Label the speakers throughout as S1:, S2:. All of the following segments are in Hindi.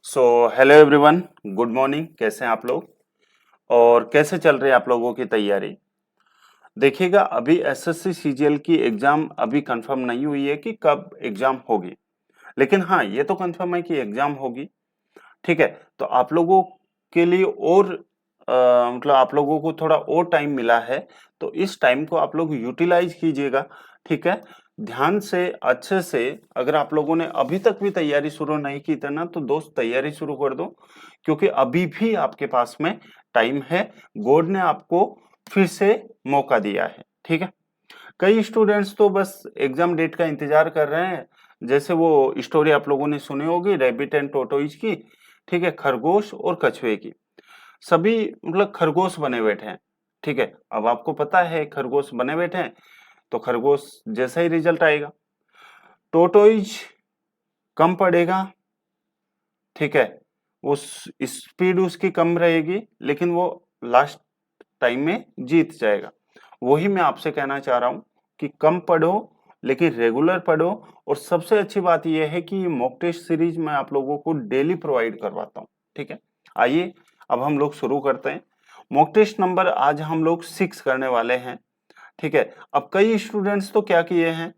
S1: So hello everyone, good morning. कैसे हैं आप लोग और कैसे चल रही है आप लोगों की तैयारी? देखिएगा, अभी एसएससी सीजीएल की एग्जाम अभी कंफर्म नहीं हुई है कि कब एग्जाम होगी, लेकिन हाँ ये तो कंफर्म है कि एग्जाम होगी। ठीक है, तो आप लोगों के लिए और मतलब आप लोगों को थोड़ा और टाइम मिला है, तो इस टाइम को आप लोग यूटिलाइज कीजिएगा। ठीक है, ध्यान से अच्छे से। अगर आप लोगों ने अभी तक भी तैयारी शुरू नहीं की थी ना, तो दोस्त तैयारी शुरू कर दो, क्योंकि अभी भी आपके पास में टाइम है। गॉड ने आपको फिर से मौका दिया है। ठीक है, कई स्टूडेंट्स तो बस एग्जाम डेट का इंतजार कर रहे हैं। जैसे वो स्टोरी आप लोगों ने सुनी होगी रैबिट एंड टोटोइज की। ठीक है, खरगोश और कछुए की। सभी मतलब खरगोश बने बैठे हैं। ठीक है, अब आपको पता है खरगोश बने बैठे हैं, तो खरगोश जैसा ही रिजल्ट आएगा। टोटोइज कम पड़ेगा। ठीक है, उस स्पीड उसकी कम रहेगी, लेकिन वो लास्ट टाइम में जीत जाएगा। वही मैं आपसे कहना चाह रहा हूं कि कम पढ़ो लेकिन रेगुलर पढ़ो। और सबसे अच्छी बात यह है कि मॉक टेस्ट सीरीज मैं आप लोगों को डेली प्रोवाइड करवाता हूं। ठीक है, आइए अब हम लोग शुरू करते हैं। मॉक टेस्ट नंबर आज हम लोग 6 करने वाले हैं। ठीक है, अब कई स्टूडेंट्स तो क्या किए हैं,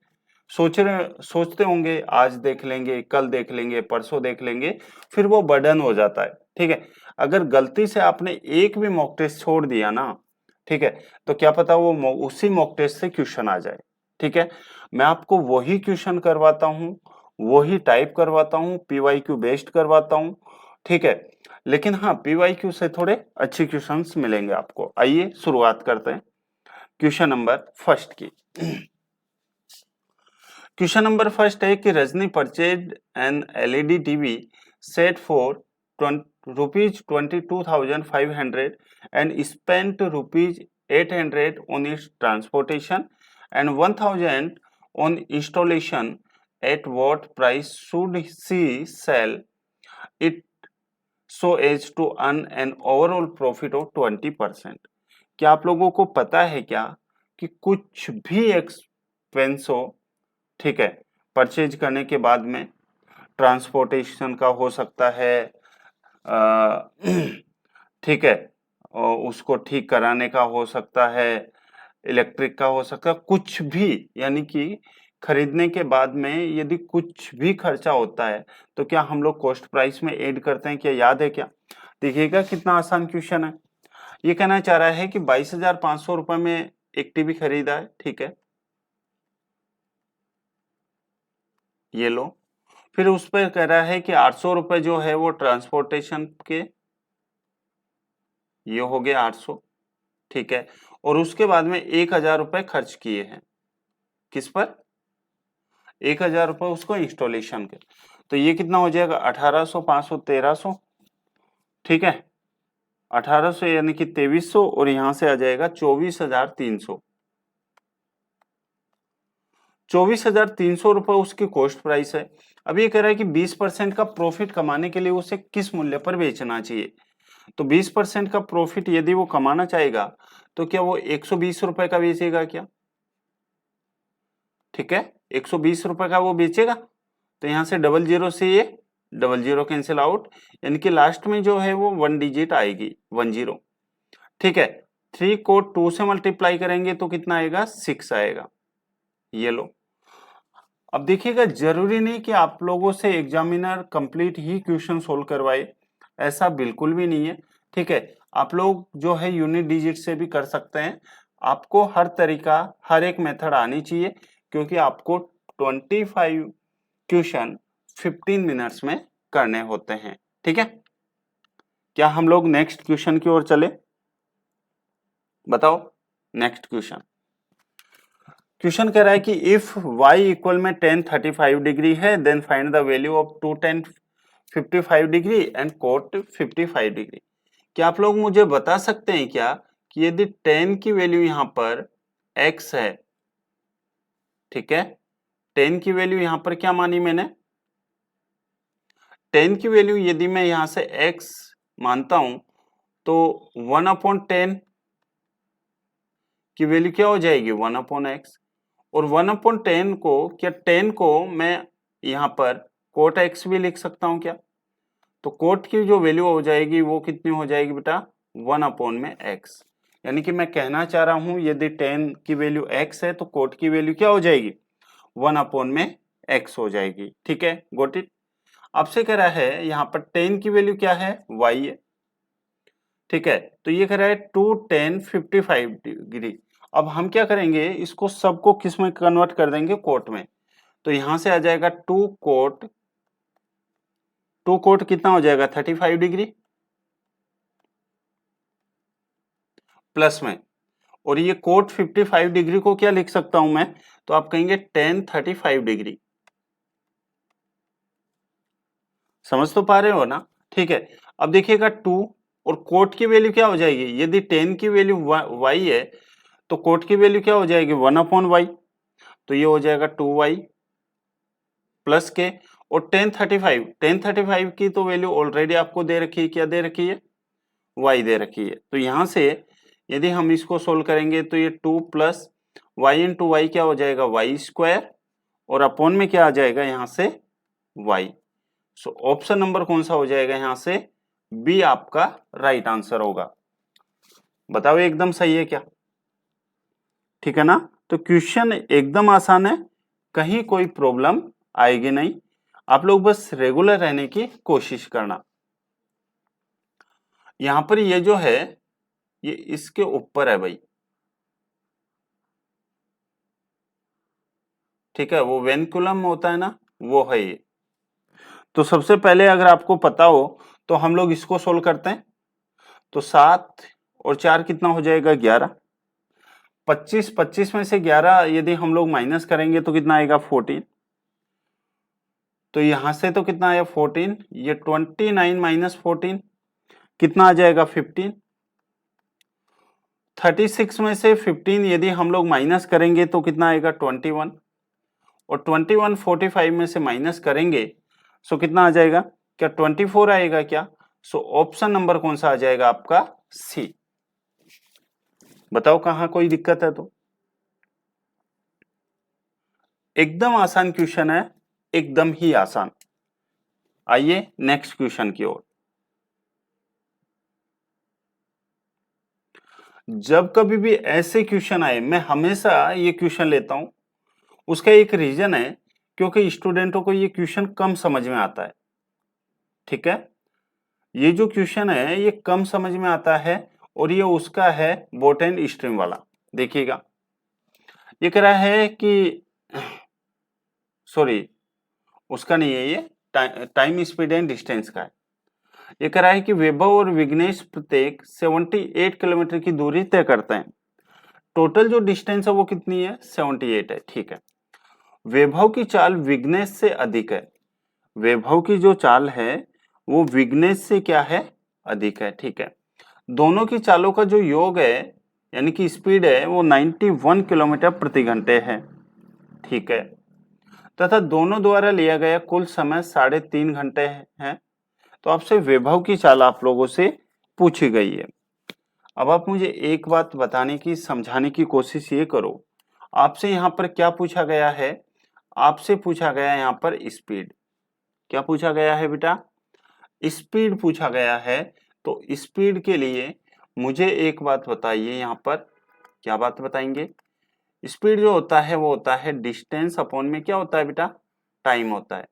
S1: सोचते होंगे आज देख लेंगे, कल देख लेंगे, परसों देख लेंगे, फिर वो बर्डन हो जाता है। ठीक है, अगर गलती से आपने एक भी मॉक टेस्ट छोड़ दिया ना, ठीक है, तो क्या पता वो उसी मॉक टेस्ट से क्वेश्चन आ जाए। ठीक है, मैं आपको वही क्वेश्चन करवाता हूँ, वही टाइप करवाता हूँ, पीवाईक्यू बेस्ड करवाता हूँ। ठीक है, लेकिन हाँ पीवाईक्यू से थोड़े अच्छे क्वेश्चंस मिलेंगे आपको। आइए शुरुआत करते हैं क्वेश्चन नंबर फर्स्ट की। क्वेश्चन नंबर फर्स्ट है कि Rajni purchase an LED TV set for ₹22,500 and spent ₹800 on its transportation and 1,000 on installation. At what price should she sell it so as to earn an overall profit of 20%? क्या आप लोगों को पता है क्या कि कुछ भी एक्सपेंस हो, ठीक है, परचेज करने के बाद में, ट्रांसपोर्टेशन का हो सकता है, अ, ठीक है, और उसको ठीक कराने का हो सकता है, इलेक्ट्रिक का हो सकता है, कुछ भी, यानी कि खरीदने के बाद में यदि कुछ भी खर्चा होता है तो क्या हम लोग कॉस्ट प्राइस में ऐड करते हैं? क्या याद है क्या? देखिएगा कितना आसान क्वेश्चन है। ये कहना चाह रहा है कि 22,500 रुपए में एक टीवी खरीदा है। ठीक है, ये लो। फिर उस पर कह रहा है कि 800 रुपए जो है वो ट्रांसपोर्टेशन के, ये हो गया 800। ठीक है, और उसके बाद में 1,000 रुपए खर्च किए हैं। किस पर? 1,000 रुपए उसको इंस्टॉलेशन के। तो ये कितना हो जाएगा? 1800, 500, 1300। ठीक है, 1800 यानी कि 2300, और यहां से आ जाएगा 24,300। 24,300 रुपए उसकी कॉस्ट प्राइस है। अब ये कह रहा है कि 20% का प्रॉफिट कमाने के लिए उसे किस मूल्य पर बेचना चाहिए। तो 20% का प्रॉफिट यदि वो कमाना चाहेगा तो क्या वो 120 रुपए का बेचेगा क्या? ठीक है, 120 रुपए का वो बेचेगा। तो यहां से डबल जीरो से ये डबल जीरो कैंसिल आउट, यानी कि लास्ट में जो है वो 1 डिजिट आएगी, 10। ठीक है, 3 को 2 से मल्टीप्लाई करेंगे तो कितना आएगा? 6 आएगा। ये लो। अब देखिएगा, जरूरी नहीं कि आप लोगों से एग्जामिनर कंप्लीट ही क्वेश्चन सोल्व करवाए, ऐसा बिल्कुल भी नहीं है। ठीक है, आप लोग जो है यूनिट डिजिट से भी कर सकते हैं। आपको हर तरीका, हर एक मेथड आनी चाहिए, क्योंकि आपको 25 क्वेश्चन 15 मिनट्स में करने होते हैं। ठीक है, क्या हम लोग नेक्स्ट क्वेश्चन की ओर चले? बताओ नेक्स्ट क्वेश्चन। क्वेश्चन कह रहा है कि इफ y इक्वल में tan 35 डिग्री है, then find the value of 2 tan 55 degree and cot 55 degree. क्या आप लोग मुझे बता सकते हैं क्या कि यदि tan की वैल्यू यहां पर x है, ठीक है, tan की वैल्यू यहां पर क्या मानी मैंने? tan की वैल्यू यदि मैं यहां से x मानता हूं तो 1/10 की वैल्यू क्या हो जाएगी? 1/x। और 1/10 को, क्या 10 को मैं यहां पर cot x भी लिख सकता हूं क्या? तो कोट की जो वैल्यू हो जाएगी वो कितनी हो जाएगी बेटा 1/x। यानी कि मैं कहना चाह रहा हूं यदि tan की वैल्यू x है तो कोट की वैल्यू क्या हो जाएगी 1/x हो जाएगी। ठीक है, गोट इट। आपसे कह रहा है यहाँ पर tan की वैल्यू क्या है y है। ठीक है, तो ये कह रहा है 2 tan 55 डिग्री। अब हम क्या करेंगे, इसको सबको किस में कन्वर्ट कर देंगे, कोट में। तो यहां से आ जाएगा 2 कोट कितना हो जाएगा 35 डिग्री प्लस में, और ये कोट 55 डिग्री को क्या लिख सकता हूं मैं, तो आप कहेंगे tan 35 डिग्री। समझ तो पा रहे हो ना। ठीक है, अब देखिएगा 2 और कोट की वैल्यू क्या हो जाएगी, यदि tan की वैल्यू y है तो कोट की वैल्यू क्या हो जाएगी 1/y। तो ये हो जाएगा 2y प्लस के, और tan 35 की तो वैल्यू ऑलरेडी आपको दे रखी है, क्या दे रखी है y दे रखी है। तो यहां से यदि हम इसको सोल्व करेंगे तो ये 2 प्लस y इंटू वाई क्या हो जाएगा y², और अपॉन में क्या आ जाएगा यहां से y। सो ऑप्शन नंबर कौन सा हो जाएगा यहां से, बी आपका राइट आंसर होगा। बताओ एकदम सही है क्या, ठीक है ना। तो क्वेश्चन एकदम आसान है, कहीं कोई प्रॉब्लम आएगी नहीं, आप लोग बस रेगुलर रहने की कोशिश करना। यहां पर ये जो है ये इसके ऊपर है भाई, ठीक है, वो वेनकुलम होता है ना, वो है ये। तो सबसे पहले अगर आपको पता हो तो हम लोग इसको सोल्व करते हैं। तो 7 और 4 कितना हो जाएगा 11, 25 में से 11 यदि हम लोग माइनस करेंगे तो कितना आएगा 14। तो यहां से तो कितना आया 14, ये 29 माइनस 14 कितना आ जाएगा 15। 36 में से 15 यदि हम लोग माइनस करेंगे तो कितना आएगा 21, और 21 45 में से माइनस करेंगे सो कितना आ जाएगा, क्या 24 आएगा क्या। सो ऑप्शन नंबर कौन सा आ जाएगा आपका सी। बताओ कहां कोई दिक्कत है तो। एकदम आसान क्वेश्चन है, एकदम ही आसान। आइए नेक्स्ट क्वेश्चन की ओर। जब कभी भी ऐसे क्वेश्चन आए मैं हमेशा ये क्वेश्चन लेता हूं, उसका एक रीजन है क्योंकि स्टूडेंटों को ये क्वेश्चन कम समझ में आता है। ठीक है, ये जो क्वेश्चन है ये कम समझ में आता है, और ये उसका है बोट एंड स्ट्रीम वाला। देखिएगा ये कह रहा है कि सॉरी उसका नहीं है, ये टाइम स्पीड एंड डिस्टेंस का है। ये कह रहा है कि वैभव और विघ्नेश प्रत्येक 78 किलोमीटर की दूरी तय करते हैं। टोटल जो डिस्टेंस है वो कितनी है 78 है। ठीक है, वैभव की चाल विघ्नेश से अधिक है। वैभव की जो चाल है वो विघ्नेश से क्या है अधिक है। ठीक है, दोनों की चालों का जो योग है यानी कि स्पीड है वो 91 किलोमीटर प्रति घंटे है। ठीक है, तथा दोनों द्वारा लिया गया कुल समय 3.5 घंटे है। तो आपसे वैभव की चाल आप लोगों से पूछी गई है। अब आप मुझे एक बात बताने की समझाने की कोशिश ये करो, आपसे यहाँ पर क्या पूछा गया है, आपसे पूछा गया है यहाँ पर स्पीड। क्या पूछा गया है बेटा, स्पीड पूछा गया है। तो स्पीड के लिए मुझे एक बात बताइए, यहाँ पर क्या बात बताएंगे। स्पीड जो होता है वो होता है डिस्टेंस अपॉन में क्या होता है बेटा, टाइम होता है।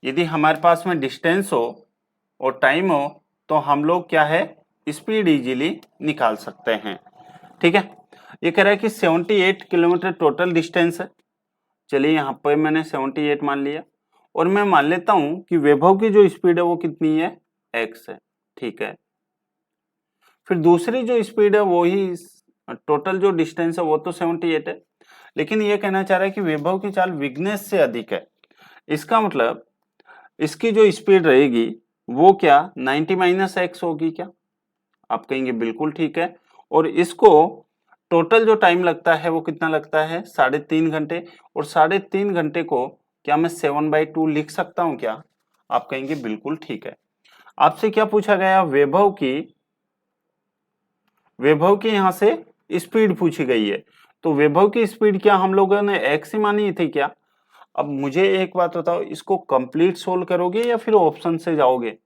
S1: यदि हमारे पास में डिस्टेंस हो और टाइम हो तो हम लोग क्या है स्पीड इजीली निकाल सकते हैं। ठीक है, ये कह रहा है कि 78 किलोमीटर टोटल डिस्टेंस है। चलिए यहाँ पर मैंने 78 मान लिया, और मैं मान लेता हूं कि वैभव की जो स्पीड है वो कितनी है x है। ठीक है, फिर दूसरी जो स्पीड है वो ही टोटल जो डिस्टेंस है वो तो 78 है, लेकिन ये कहना चाह रहा है कि वैभव की चाल विघ्नेश से अधिक है। इसका मतलब इसकी जो स्पीड रहेगी वो क्या 90 माइनस एक्स होगी क्या। आप कहेंगे बिल्कुल ठीक है, और इसको टोटल जो टाइम लगता है वो कितना लगता है 3.5 घंटे, और 3.5 घंटे को क्या मैं 7/2 लिख सकता हूं क्या। आप कहेंगे बिल्कुल ठीक है। आपसे क्या पूछा गया, वैभव की यहां से स्पीड पूछी गई है। तो वैभव की स्पीड क्या हम लोगों ने x ही मानी थी क्या। अब मुझे एक बात बताओ, इसको कंप्लीट सोल्व करोगे या फिर ऑप्शन से जाओगे?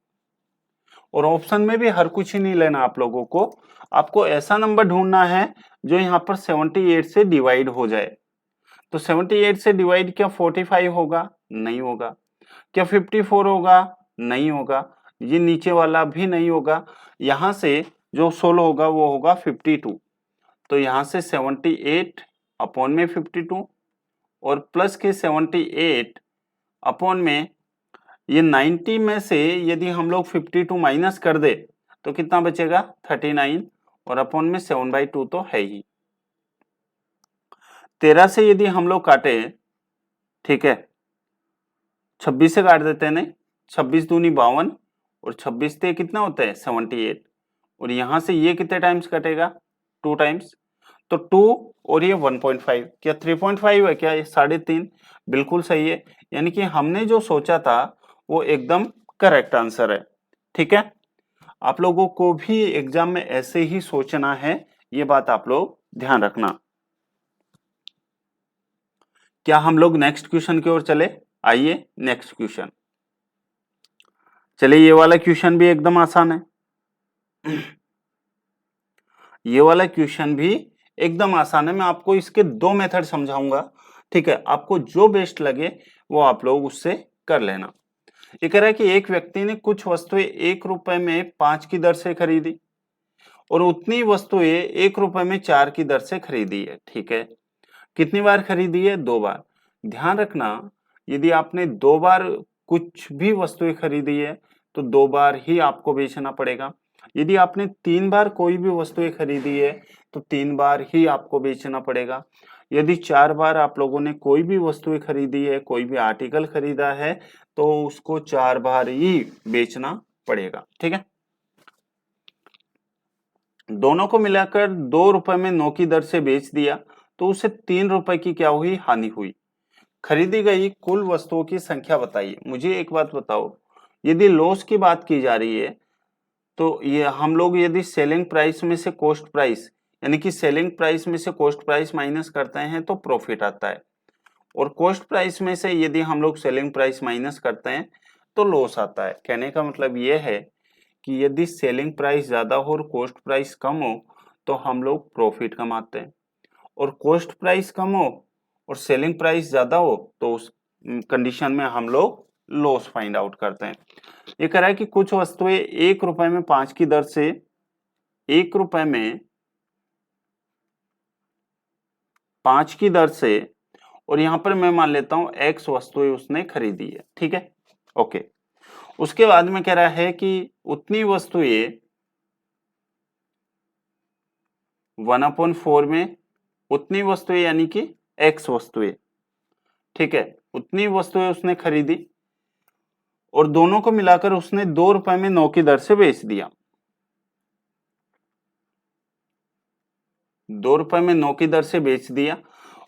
S1: और ऑप्शन में भी हर कुछ ही नहीं लेना आप लोगों को, आपको ऐसा नंबर ढूंढना है जो यहाँ पर 78 से डिवाइड हो जाए। तो 78 से डिवाइड क्या 45 होगा? नहीं होगा। क्या 54 होगा? नहीं होगा। ये नीचे वाला भी नहीं होगा। यहाँ से जो सोल्व होगा वो होगा 52। तो यहाँ से 78 अपॉन में 52 और प्लस के 78 अपॉन में ये 90 में से यदि हम लोग 52 माइनस कर दे तो कितना बचेगा? 39 और अपॉन में 7/2 तो है ही। 13 से यदि हम लोग काटे, ठीक है, 26 से काट देते हैं, नहीं 26 दूनी 52 और 26 से कितना होता है 78 और यहां से ये कितने टाइम्स कटेगा? 2 टाइम्स। तो 2 और ये 1.5, क्या 3.5 है? क्या ये 3.5? बिल्कुल सही है। यानी कि हमने जो सोचा था वो एकदम करेक्ट आंसर है। ठीक है, आप लोगों को भी एग्जाम में ऐसे ही सोचना है, ये बात आप लोग ध्यान रखना। क्या हम लोग नेक्स्ट क्वेश्चन की ओर चले? आइए नेक्स्ट क्वेश्चन। चलिए, ये वाला क्वेश्चन भी एकदम आसान है। ये वाला क्वेश्चन भी एकदम आसान है। मैं आपको इसके 2 मेथड समझाऊंगा। ठीक है, आपको जो बेस्ट लगे वो आप लोग उससे कर लेना। ये कह रहा है कि एक व्यक्ति ने कुछ वस्तुएं 1 रुपए में 5 की दर से खरीदी और उतनी वस्तुएं 1 रुपए में 4 की दर से खरीदी है। ठीक है, कितनी बार खरीदी है? 2 बार। ध्यान रखना, यदि आपने 2 बार कुछ भी वस्तुएं खरीदी है तो 2 बार ही आपको बेचना पड़ेगा। यदि आपने 3 बार कोई भी वस्तुएं खरीदी है तो 3 बार ही आपको बेचना पड़ेगा। यदि 4 बार आप लोगों ने कोई भी वस्तुएं खरीदी है, कोई भी आर्टिकल खरीदा है तो उसको 4 बार ही बेचना पड़ेगा। ठीक है, दोनों को मिलाकर 2 रुपए में 9 की दर से बेच दिया तो उसे 3 रुपए की क्या हुई? हानि हुई। खरीदी गई कुल वस्तुओं की संख्या बताइए। मुझे एक बात बताओ, यदि लॉस की बात की जा रही है तो ये हम लोग यदि सेलिंग प्राइस में से कॉस्ट प्राइस, यानी कि सेलिंग प्राइस में से कॉस्ट प्राइस माइनस करते हैं तो प्रॉफिट आता है, और कॉस्ट प्राइस में से यदि हम लोग सेलिंग प्राइस माइनस करते हैं तो लॉस आता है। कहने का मतलब ये है कि यदि सेलिंग प्राइस ज्यादा हो और कॉस्ट प्राइस कम हो तो हम लोग प्रॉफिट कमाते हैं, और कॉस्ट प्राइस कम हो और सेलिंग प्राइस ज्यादा हो तो उस कंडीशन में हम लोग लॉस फाइंड आउट करते हैं। ये कह रहा है कि कुछ वस्तुएं 1 रुपए में 5 की दर से 1 रुपए में 5 की दर से, और यहां पर मैं मान लेता हूं एक्स वस्तुएं उसने खरीदी है। ठीक है, ओके। उसके बाद में कह रहा है कि उतनी वस्तुएं 1/4 में, उतनी वस्तुएं यानी कि एक्स वस्तुएं, ठीक है, उतनी वस्तुएं उसने खरीदी और दोनों को मिलाकर उसने 2 रुपए में 9 की दर से बेच दिया। 2 रुपए में 9 की दर से बेच दिया।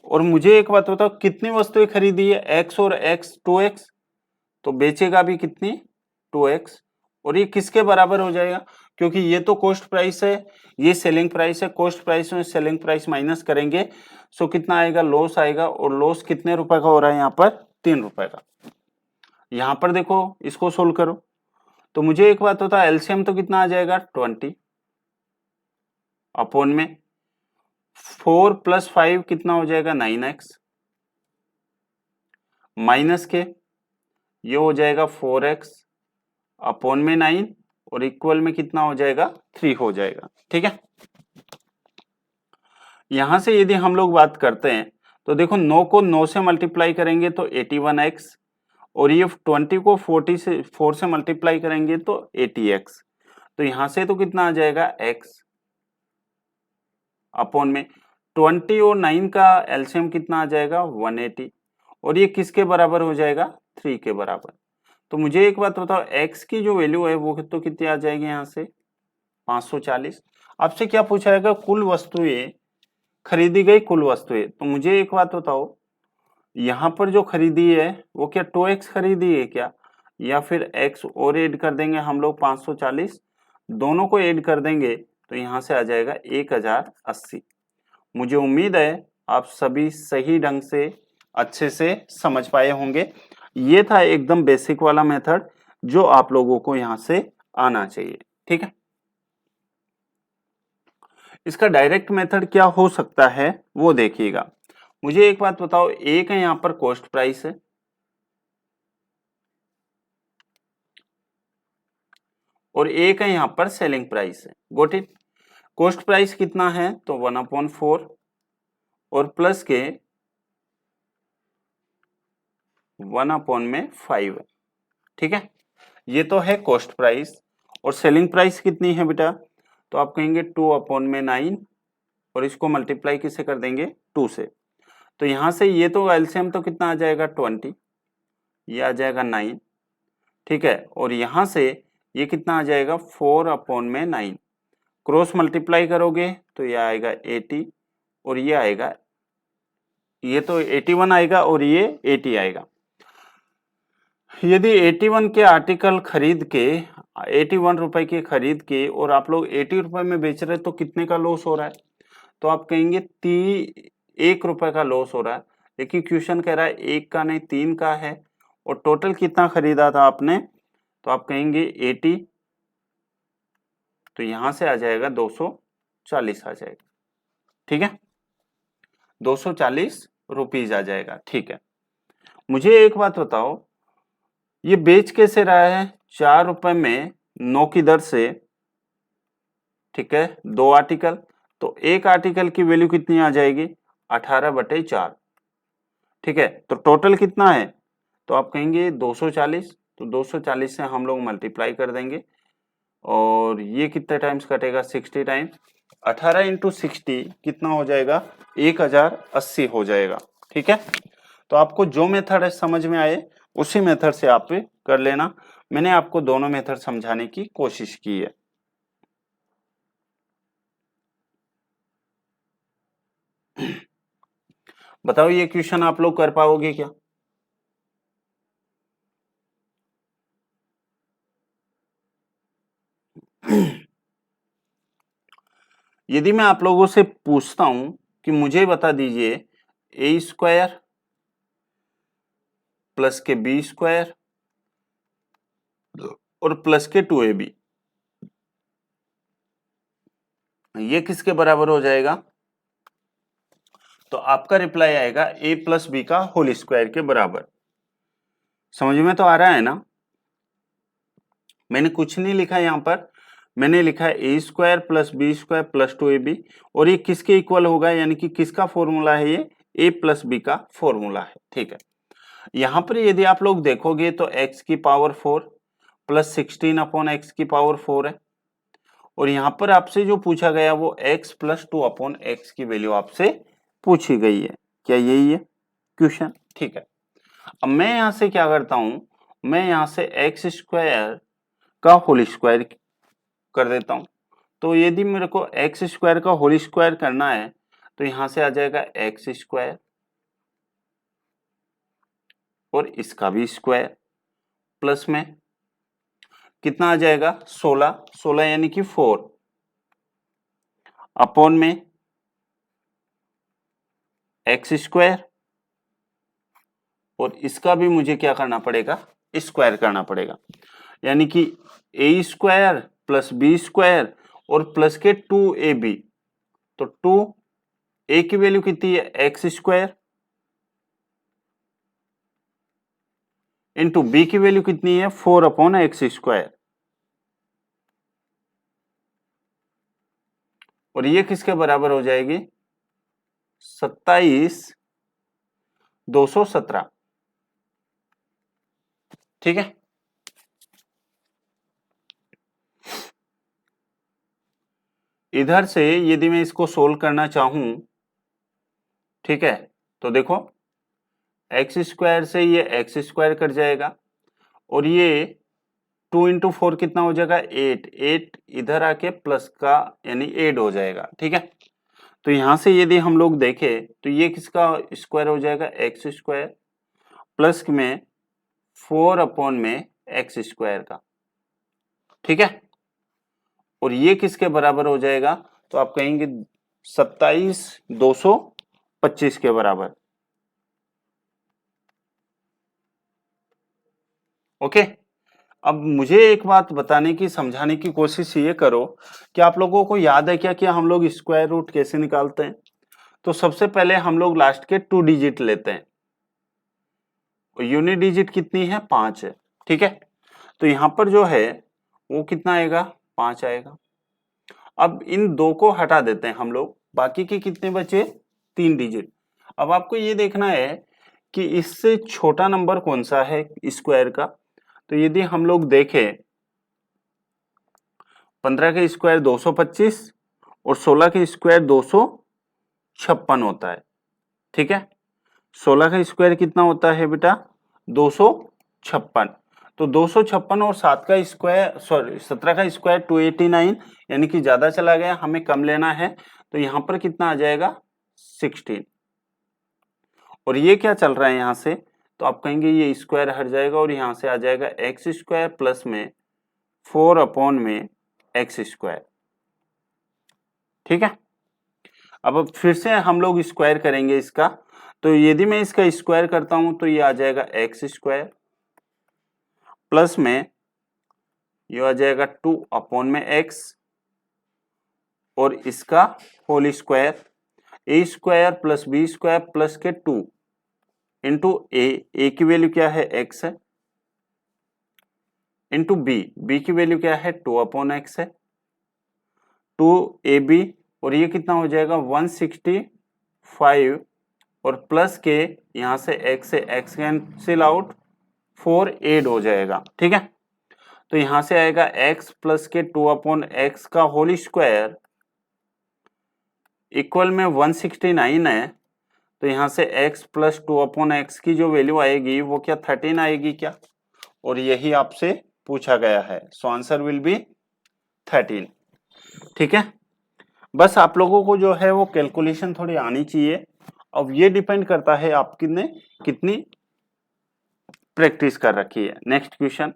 S1: और मुझे एक बात बताओ, कितनी वस्तुएं खरीदी है? एक्स और एक्स 2x, तो बेचेगा भी कितनी? 2x। और ये किसके बराबर हो जाएगा? क्योंकि ये तो कॉस्ट प्राइस है, ये सेलिंग प्राइस है। कॉस्ट प्राइस में सेलिंग प्राइस माइनस करेंगे सो कितना आएगा? लॉस आएगा। और लॉस कितने रुपए का हो रहा है यहाँ पर? 3 रुपए का। यहाँ पर देखो, इसको सोल्व करो तो मुझे एक बात होता है, एलसीएम तो कितना आ जाएगा? 20 अपॉन में 4 + 5 कितना हो जाएगा? 9x, माइनस के ये हो जाएगा 4x अपॉन में 9 और इक्वल में कितना हो जाएगा? 3 हो जाएगा। ठीक है, यहां से यदि हम लोग बात करते हैं तो देखो 9 को 9 से मल्टीप्लाई करेंगे तो 81x, और ये 20 को 4 से मल्टीप्लाई करेंगे तो 80x। तो यहां से तो कितना आ जाएगा? x अपॉन में 20 और 9 का एलसीएम कितना आ जाएगा? 180, और ये किसके बराबर हो जाएगा? 3 के बराबर। तो मुझे एक बात बताओ, x की जो वैल्यू है वो तो कितनी आ जाएगी? यहाँ से 540। आपसे क्या पूछा जाएगा? कुल वस्तुएं खरीदी गई, कुल वस्तुएं। तो मुझे एक बात बताओ, यहाँ पर जो खरीदी है वो क्या 2x खरीदी है क्या, या फिर x और ऐड कर देंगे हम लोग 540, दोनों को ऐड कर देंगे तो यहाँ से आ जाएगा 1080। मुझे उम्मीद है आप सभी सही ढंग से अच्छे से समझ पाए होंगे। ये था एकदम बेसिक वाला मेथड जो आप लोगों को यहां से आना चाहिए। ठीक है, इसका डायरेक्ट मेथड क्या हो सकता है वो देखिएगा। मुझे एक बात बताओ, एक है यहां पर कॉस्ट प्राइस है और एक है यहां पर सेलिंग प्राइस है। Got it. कॉस्ट प्राइस कितना है तो 1/4 और प्लस के 1/5 है। ठीक है, ये तो है कॉस्ट प्राइस। और सेलिंग प्राइस कितनी है बेटा, तो आप कहेंगे 2/9 और इसको मल्टीप्लाई किससे कर देंगे 2 से। तो यहां से ये तो एलसीएम तो कितना आ जाएगा 20, ये आ जाएगा 9। ठीक है, और यहां से ये कितना आ जाएगा 4/9। क्रॉस मल्टीप्लाई करोगे तो ये आएगा 80 और ये आएगा, ये तो 81 आएगा और ये 80 आएगा। यदि 81 के आर्टिकल खरीद के 81 रुपए के खरीद के और आप लोग 80 रुपए में बेच रहे तो कितने का लॉस हो रहा है, तो आप कहेंगे 1 रुपए का लॉस हो रहा है। लेकिन क्वेश्चन कह रहा है 1 का नहीं 3 का है और टोटल कितना खरीदा था आपने, तो आप कहेंगे 80, तो यहां से आ जाएगा 240 आ जाएगा। ठीक है, 240 रुपीज आ जाएगा। ठीक है, मुझे एक बात बताओ, ये बेच कैसे रहा है 4 रुपए में 9 की दर से। ठीक है, 2 आर्टिकल, तो एक आर्टिकल की वैल्यू कितनी आ जाएगी 18/4। ठीक है, तो टोटल कितना है, तो आप कहेंगे 240, तो 240 से हम लोग मल्टीप्लाई कर देंगे और ये कितने टाइम्स कटेगा 60 टाइम्स। 18 इंटू 60 कितना हो जाएगा 1080 हो जाएगा। ठीक है, तो आपको जो मेथड है समझ में आए उसी मेथड से आप कर लेना। मैंने आपको दोनों मेथड समझाने की कोशिश की है। बताओ ये क्वेश्चन आप लोग कर पाओगे क्या? यदि मैं आप लोगों से पूछता हूं कि मुझे बता दीजिए a² प्लस के b² और प्लस के 2ab, ये किसके बराबर हो जाएगा, तो आपका रिप्लाई आएगा a प्लस बी का होल स्क्वायर के बराबर। समझ में तो आ रहा है ना? मैंने कुछ नहीं लिखा यहां पर, मैंने लिखा है a² plus b² plus 2ab और ये किसके इक्वल होगा, यानी कि किसका फॉर्मूला है, ये a प्लस बी का फॉर्मूला है। ठीक है, यहां पर यदि आप लोग देखोगे तो x की पावर 4 प्लस 16/x की पावर 4 है और यहां पर आपसे जो पूछा गया वो x प्लस 2/x की वैल्यू आपसे पूछी गई है। क्या यही है क्वेश्चन? ठीक है, अब मैं यहां से क्या करता हूं, मैं यहां से x² का होल स्क्वायर कर देता हूं। तो यदि मेरे को x² का होल स्क्वायर करना है तो यहां से आ जाएगा x² और इसका भी स्क्वायर प्लस में कितना आ जाएगा 16, 16 यानी कि 4 अपॉन में x² और इसका भी मुझे क्या करना पड़ेगा स्क्वायर करना पड़ेगा, यानी कि a² प्लस b² और प्लस के 2ab। तो 2a की वैल्यू कितनी है x² इंटू बी की वैल्यू कितनी है 4/x²। और ये किसके बराबर हो जाएगी 27,217। ठीक है, इधर से यदि मैं इसको सोल्व करना चाहूं, ठीक है, तो देखो x² से ये x² कट जाएगा और ये 2 इंटू 4 कितना हो जाएगा 8, 8 इधर आके प्लस का यानी एड हो जाएगा। ठीक है, तो यहां से यदि हम लोग देखें तो ये किसका स्क्वायर हो जाएगा x² प्लस में 4/x² का। ठीक है, और ये किसके बराबर हो जाएगा, तो आप कहेंगे 27,225 के बराबर। ओके। अब मुझे एक बात बताने की, समझाने की कोशिश ये करो कि आप लोगों को याद है क्या कि हम लोग स्क्वायर रूट कैसे निकालते हैं। तो सबसे पहले हम लोग लास्ट के 2 डिजिट लेते हैं, यूनिट डिजिट कितनी है, 5 है, ठीक है। तो यहाँ पर जो है वो कितना आएगा, 5 आएगा। अब इन दो को हटा देते हैं हम लोग, बाकी के कितने बचे, 3 डिजिट। अब आपको ये देखना है कि इससे छोटा नंबर कौन सा है स्क्वायर का। तो यदि हम लोग देखें 15 के स्क्वायर 225 और 16 के स्क्वायर 256 होता है, ठीक है। 16 का स्क्वायर कितना होता है बेटा, 256। तो 256 और 7 का स्क्वायर, सॉरी 17 का स्क्वायर 289, यानी कि ज्यादा चला गया, हमें कम लेना है। तो यहाँ पर कितना आ जाएगा, 16। और ये क्या चल रहा है यहाँ से, तो आप कहेंगे ये स्क्वायर हट जाएगा और यहाँ से आ जाएगा एक्स स्क्वायर प्लस में 4 अपॉन में एक्स स्क्वायर, ठीक है। अब फिर से हम लोग स्क्वायर करेंगे इसका। तो यदि मैं इसका स्क्वायर करता हूं तो ये आ जाएगा एक्स स्क्वायर प्लस में ये आ जाएगा 2 अपॉन में एक्स और इसका whole square, a square plus b square plus के 2 इंटू ए की वैल्यू क्या है, एक्स है, इंटू बी की वैल्यू क्या है, 2 अपॉन एक्स है, 2ab, और ये कितना हो जाएगा 165, और प्लस के यहां से x कैंसिल आउट, 4 ऐड हो जाएगा, ठीक है। तो यहां से आएगा x प्लस के 2 अपॉन एक्स का होल स्क्वायर इक्वल में 169 है। तो यहां से x प्लस 2 अपॉन एक्स की जो वैल्यू आएगी वो क्या 13 आएगी क्या, और यही आपसे पूछा गया है। सो आंसर विल बी 13, ठीक है। बस आप लोगों को जो है वो कैलकुलेशन थोड़ी आनी चाहिए। अब ये डिपेंड करता है आपकी ने कितनी प्रैक्टिस कर रखी है। नेक्स्ट क्वेश्चन,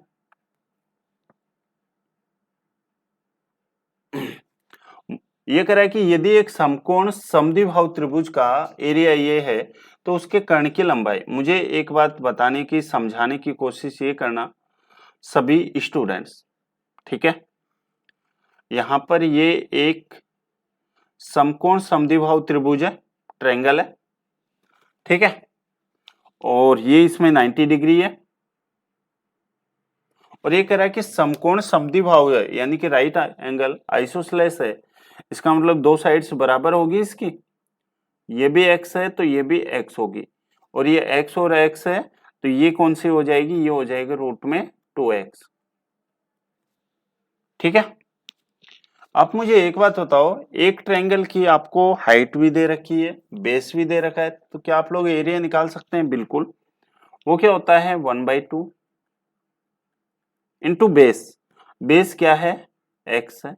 S1: ये कह रहा है कि यदि एक समकोण समद्विबाहु त्रिभुज का एरिया ये है तो उसके कर्ण की लंबाई, मुझे एक बात बताने की, समझाने की कोशिश ये करना सभी स्टूडेंट्स, ठीक है। यहां पर ये एक समकोण समद्विबाहु त्रिभुज है, ट्रायंगल है, ठीक है। और ये इसमें 90 डिग्री है, और ये कह रहा है कि समकोण समद्विबाहु है, यानी कि राइट एंगल आइसोसेलेस है। इसका मतलब दो साइड्स बराबर होगी इसकी, ये भी x है तो ये भी x होगी, और ये x और x है तो ये कौन सी हो जाएगी, ये हो जाएगी रूट में 2x, ठीक है। आप मुझे एक बात बताओ, एक ट्रायंगल की आपको हाइट भी दे रखी है, बेस भी दे रखा है, तो क्या आप लोग एरिया निकाल सकते हैं, बिल्कुल। वो क्या होता है 1/2 इंटू बेस, बेस क्या है x है,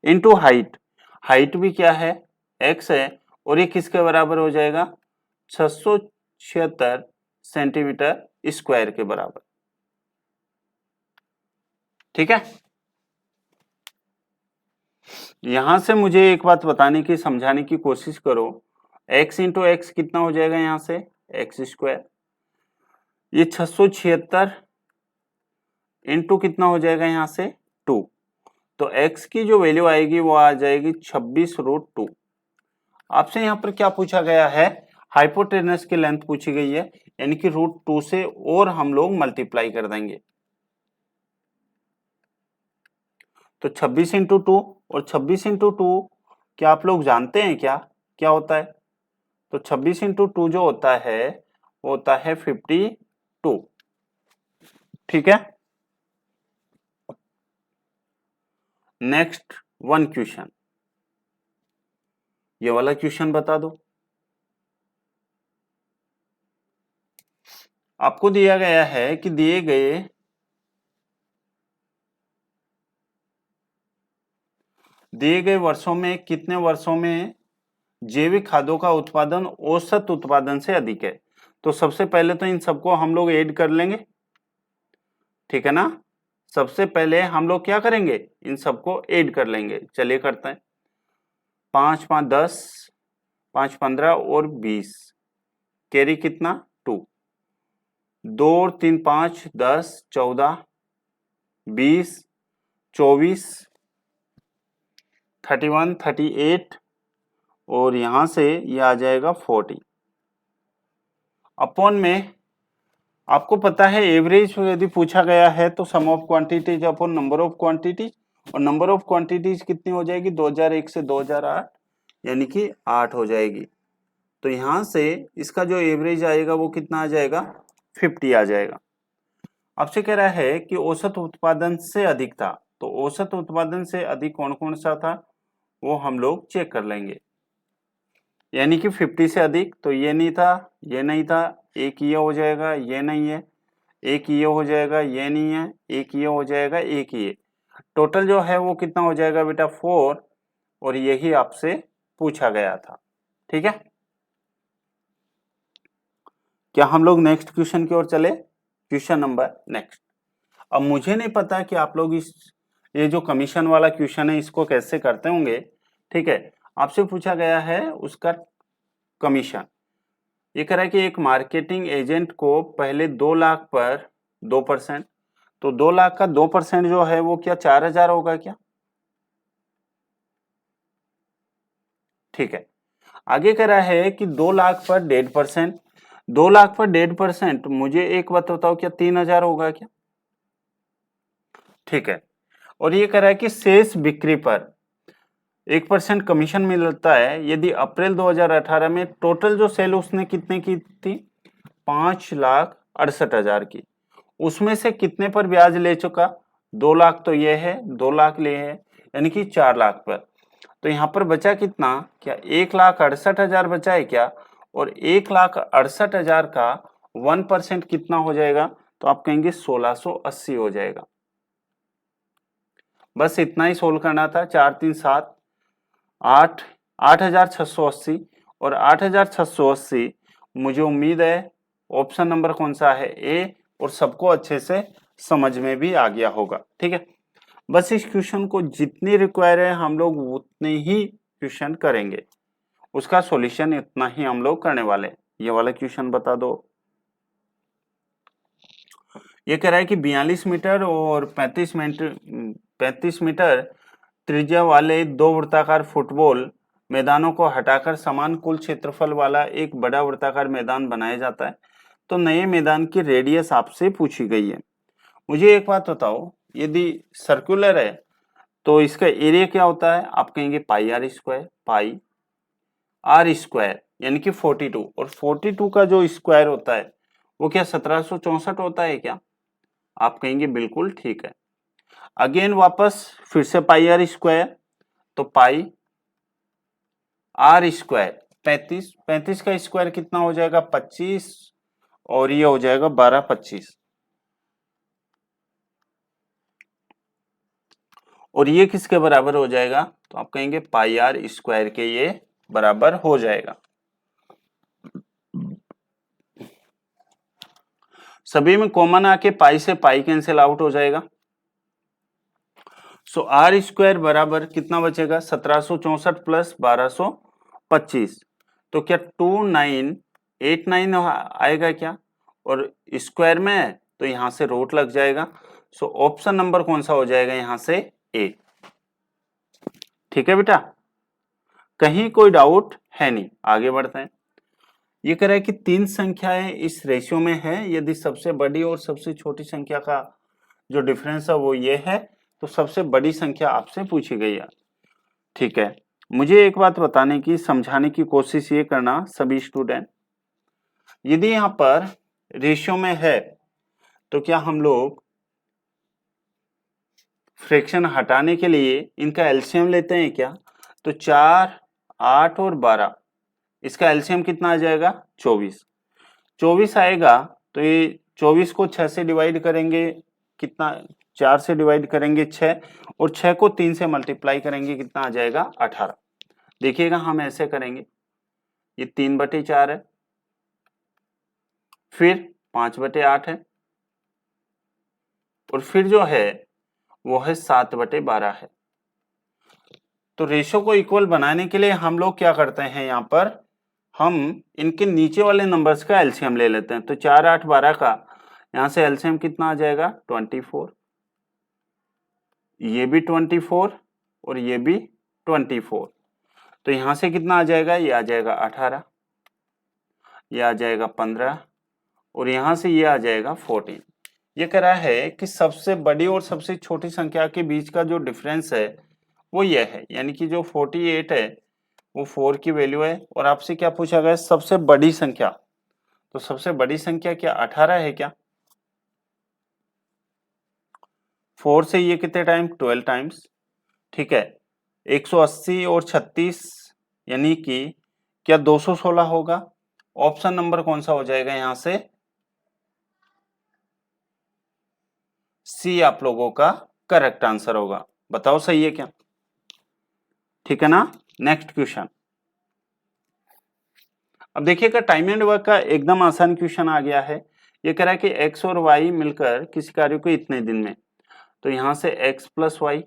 S1: इंटू हाइट, हाइट भी क्या है x है, और ये किसके बराबर हो जाएगा 676 सेंटीमीटर स्क्वायर के बराबर, ठीक है। यहां से मुझे एक बात बताने की, समझाने की कोशिश करो, x इंटू एक्स कितना हो जाएगा, यहां से एक्स स्क्वायर, ये 676 इंटू कितना हो जाएगा यहां से 2, तो x की जो वैल्यू आएगी वो आ जाएगी 26√2। आपसे यहाँ पर क्या पूछा गया है, हाइपोटेनस की लेंथ पूछी गई है, यानी कि √2 से और हम लोग मल्टीप्लाई कर देंगे। तो 26 इंटू 2, और 26 इंटू 2 क्या आप लोग जानते हैं क्या क्या होता है, तो 26 इंटू 2 जो होता है वो होता है 52, ठीक है। नेक्स्ट वन क्वेश्चन, ये वाला क्वेश्चन बता दो। आपको दिया गया है कि दिए गए वर्षों में, कितने वर्षों में जैविक खादों का उत्पादन औसत उत्पादन से अधिक है। तो सबसे पहले तो इन सबको हम लोग ऐड कर लेंगे, ठीक है ना। सबसे पहले हम लोग क्या करेंगे, इन सबको ऐड कर लेंगे, चलिए करते हैं। 5 5 10, 5 15 और 20, कैरी कितना 2, 2 और 3 5 10 14 20 24 31 38 और यहां से ये आ जाएगा 40 अपॉन में आपको पता है एवरेज यदि पूछा गया है तो sum of quantities upon number of quantities, और नंबर ऑफ क्वांटिटीज कितनी हो जाएगी 2001 से 2008 यानी कि 8 हो जाएगी। तो यहां से इसका जो एवरेज आएगा वो कितना आ जाएगा 50 आ जाएगा। आपसे कह रहा है कि औसत उत्पादन से अधिक था, तो औसत उत्पादन से अधिक कौन कौन सा था वो हम लोग चेक कर लेंगे। यानी कि 50 से अधिक तो ये नहीं था, ये नहीं था, एक ये हो जाएगा, ये नहीं है, एक ये हो जाएगा, ये नहीं है, एक ये हो जाएगा, एक ये, टोटल जो है वो कितना हो जाएगा बेटा 4, और यही आपसे पूछा गया था। ठीक है, क्या हम लोग नेक्स्ट क्वेश्चन की ओर चले? Question number next. अब मुझे नहीं पता कि आप लोग ये जो कमीशन वाला क्वेश्चन है इसको कैसे करते होंगे। ठीक है, आपसे पूछा गया है उसका कमीशन। ये कह रहा है कि एक मार्केटिंग एजेंट को पहले 2 लाख पर 2%, तो 2 लाख का 2% जो है वो क्या 4000 होगा क्या? ठीक है, आगे कह रहा है कि 2 लाख पर 1.5%, 2 लाख पर 1.5%, मुझे एक बात बताओ क्या 3000 होगा क्या? ठीक है, और ये कह रहा है कि शेष बिक्री पर 1% कमीशन मिलता है यदि अप्रैल 2018 में टोटल जो सेल उसने कितने की थी 5,68,000 की, उसमें से कितने पर ब्याज ले चुका 2 लाख, तो ये है 2 लाख ले है यानी कि 4 लाख पर। तो यहाँ पर बचा कितना, क्या 1,68,000 बचा है क्या? और 1,68,000 का 1% कितना हो जाएगा? तो आप कहेंगे 1680 हो जाएगा। बस इतना ही सोल्व करना था। 4 3 7 8 8,680 और 8,680 मुझे उम्मीद है ऑप्शन नंबर कौन सा है ए, और सबको अच्छे से समझ में भी आ गया होगा। ठीक है, बस इस क्वेश्चन को जितनी रिक्वायर है हम लोग उतने ही क्वेश्चन करेंगे, उसका सॉल्यूशन इतना ही हम लोग करने वाले। ये वाला क्वेश्चन बता दो। ये कह रहा है कि 42 मीटर और 35 मीटर त्रिज्या वाले 2 वृत्ताकार फुटबॉल मैदानों को हटाकर समान कुल क्षेत्रफल वाला एक बड़ा वृत्ताकार मैदान बनाया जाता है, तो नए मैदान की रेडियस आपसे पूछी गई है। मुझे एक बात बताओ, यदि सर्कुलर है तो इसका एरिया क्या होता है? आप कहेंगे pi r square, pi r square यानी कि 42, और 42 का जो स्क्वायर होता है वो क्या 1764 होता है क्या? आप कहेंगे बिल्कुल ठीक है। अगेन वापस फिर से पाई आर स्क्वायर, तो पाई आर स्क्वायर 35, 35 का स्क्वायर कितना हो जाएगा 25, और ये हो जाएगा 12 25, और ये किसके बराबर हो जाएगा? तो आप कहेंगे पाई आर स्क्वायर के ये बराबर हो जाएगा। सभी में कॉमन आके पाई से पाई कैंसिल आउट हो जाएगा। सो आर स्क्वायर बराबर कितना बचेगा 1764 प्लस 1225, तो क्या 2989 आएगा क्या? और स्क्वायर में है तो यहां से रूट लग जाएगा। सो ऑप्शन नंबर कौन सा हो जाएगा यहां से ए। ठीक है बेटा, कहीं कोई डाउट है नहीं, आगे बढ़ते हैं। ये कह रहा है कि 3 संख्याएं इस रेशियो में है, यदि सबसे बड़ी और सबसे छोटी संख्या का जो डिफरेंस है वो ये है, तो सबसे बड़ी संख्या आपसे पूछी गई है। ठीक है, मुझे एक बात बताने की, समझाने की कोशिश ये करना सभी स्टूडेंट, यदि यहाँ पर रेशियो में है तो क्या हम लोग फ्रैक्शन हटाने के लिए इनका एलसीएम लेते हैं क्या? तो 4 8 और 12, इसका एलसीएम कितना आ जाएगा 24, 24 आएगा, तो ये 24 को 6 से डिवाइड करेंगे कितना, 4 से डिवाइड करेंगे 6, और 6 को 3 से मल्टीप्लाई करेंगे कितना आ जाएगा 18। देखिएगा हम ऐसे करेंगे, ये 3/4 है, फिर 5/8 है, और फिर जो है वो है 7/12 है। तो रेशो को इक्वल बनाने के लिए हम लोग क्या करते हैं, यहाँ पर हम इनके नीचे वाले नंबर्स का एलसीएम ले लेते हैं। तो 4 8 12 का यहां से एलसीएम कितना आ जाएगा 24, ये भी 24 और ये भी 24, तो यहां से कितना आ जाएगा, ये आ जाएगा 18, ये आ जाएगा 15 और यहां से ये आ जाएगा 14। ये कह रहा है कि सबसे बड़ी और सबसे छोटी संख्या के बीच का जो डिफरेंस है वो ये है, यानी कि जो 48 है वो 4 की वैल्यू है। और आपसे क्या पूछा गया, सबसे बड़ी संख्या, तो सबसे बड़ी संख्या क्या 18 है क्या? 4 से ये कितने टाइम, 12 टाइम्स, ठीक है। 180 और 36 यानी कि क्या 216 होगा? ऑप्शन नंबर कौन सा हो जाएगा यहां से? सी आप लोगों का करेक्ट आंसर होगा। बताओ सही है क्या? ठीक है ना। Next question. अब देखिएगा टाइम एंड वर्क का एकदम आसान क्वेश्चन आ गया है। ये कह रहा है कि एक्स और वाई मिलकर किसी कार्य को इतने दिन में, तो यहां से एक्स प्लस वाई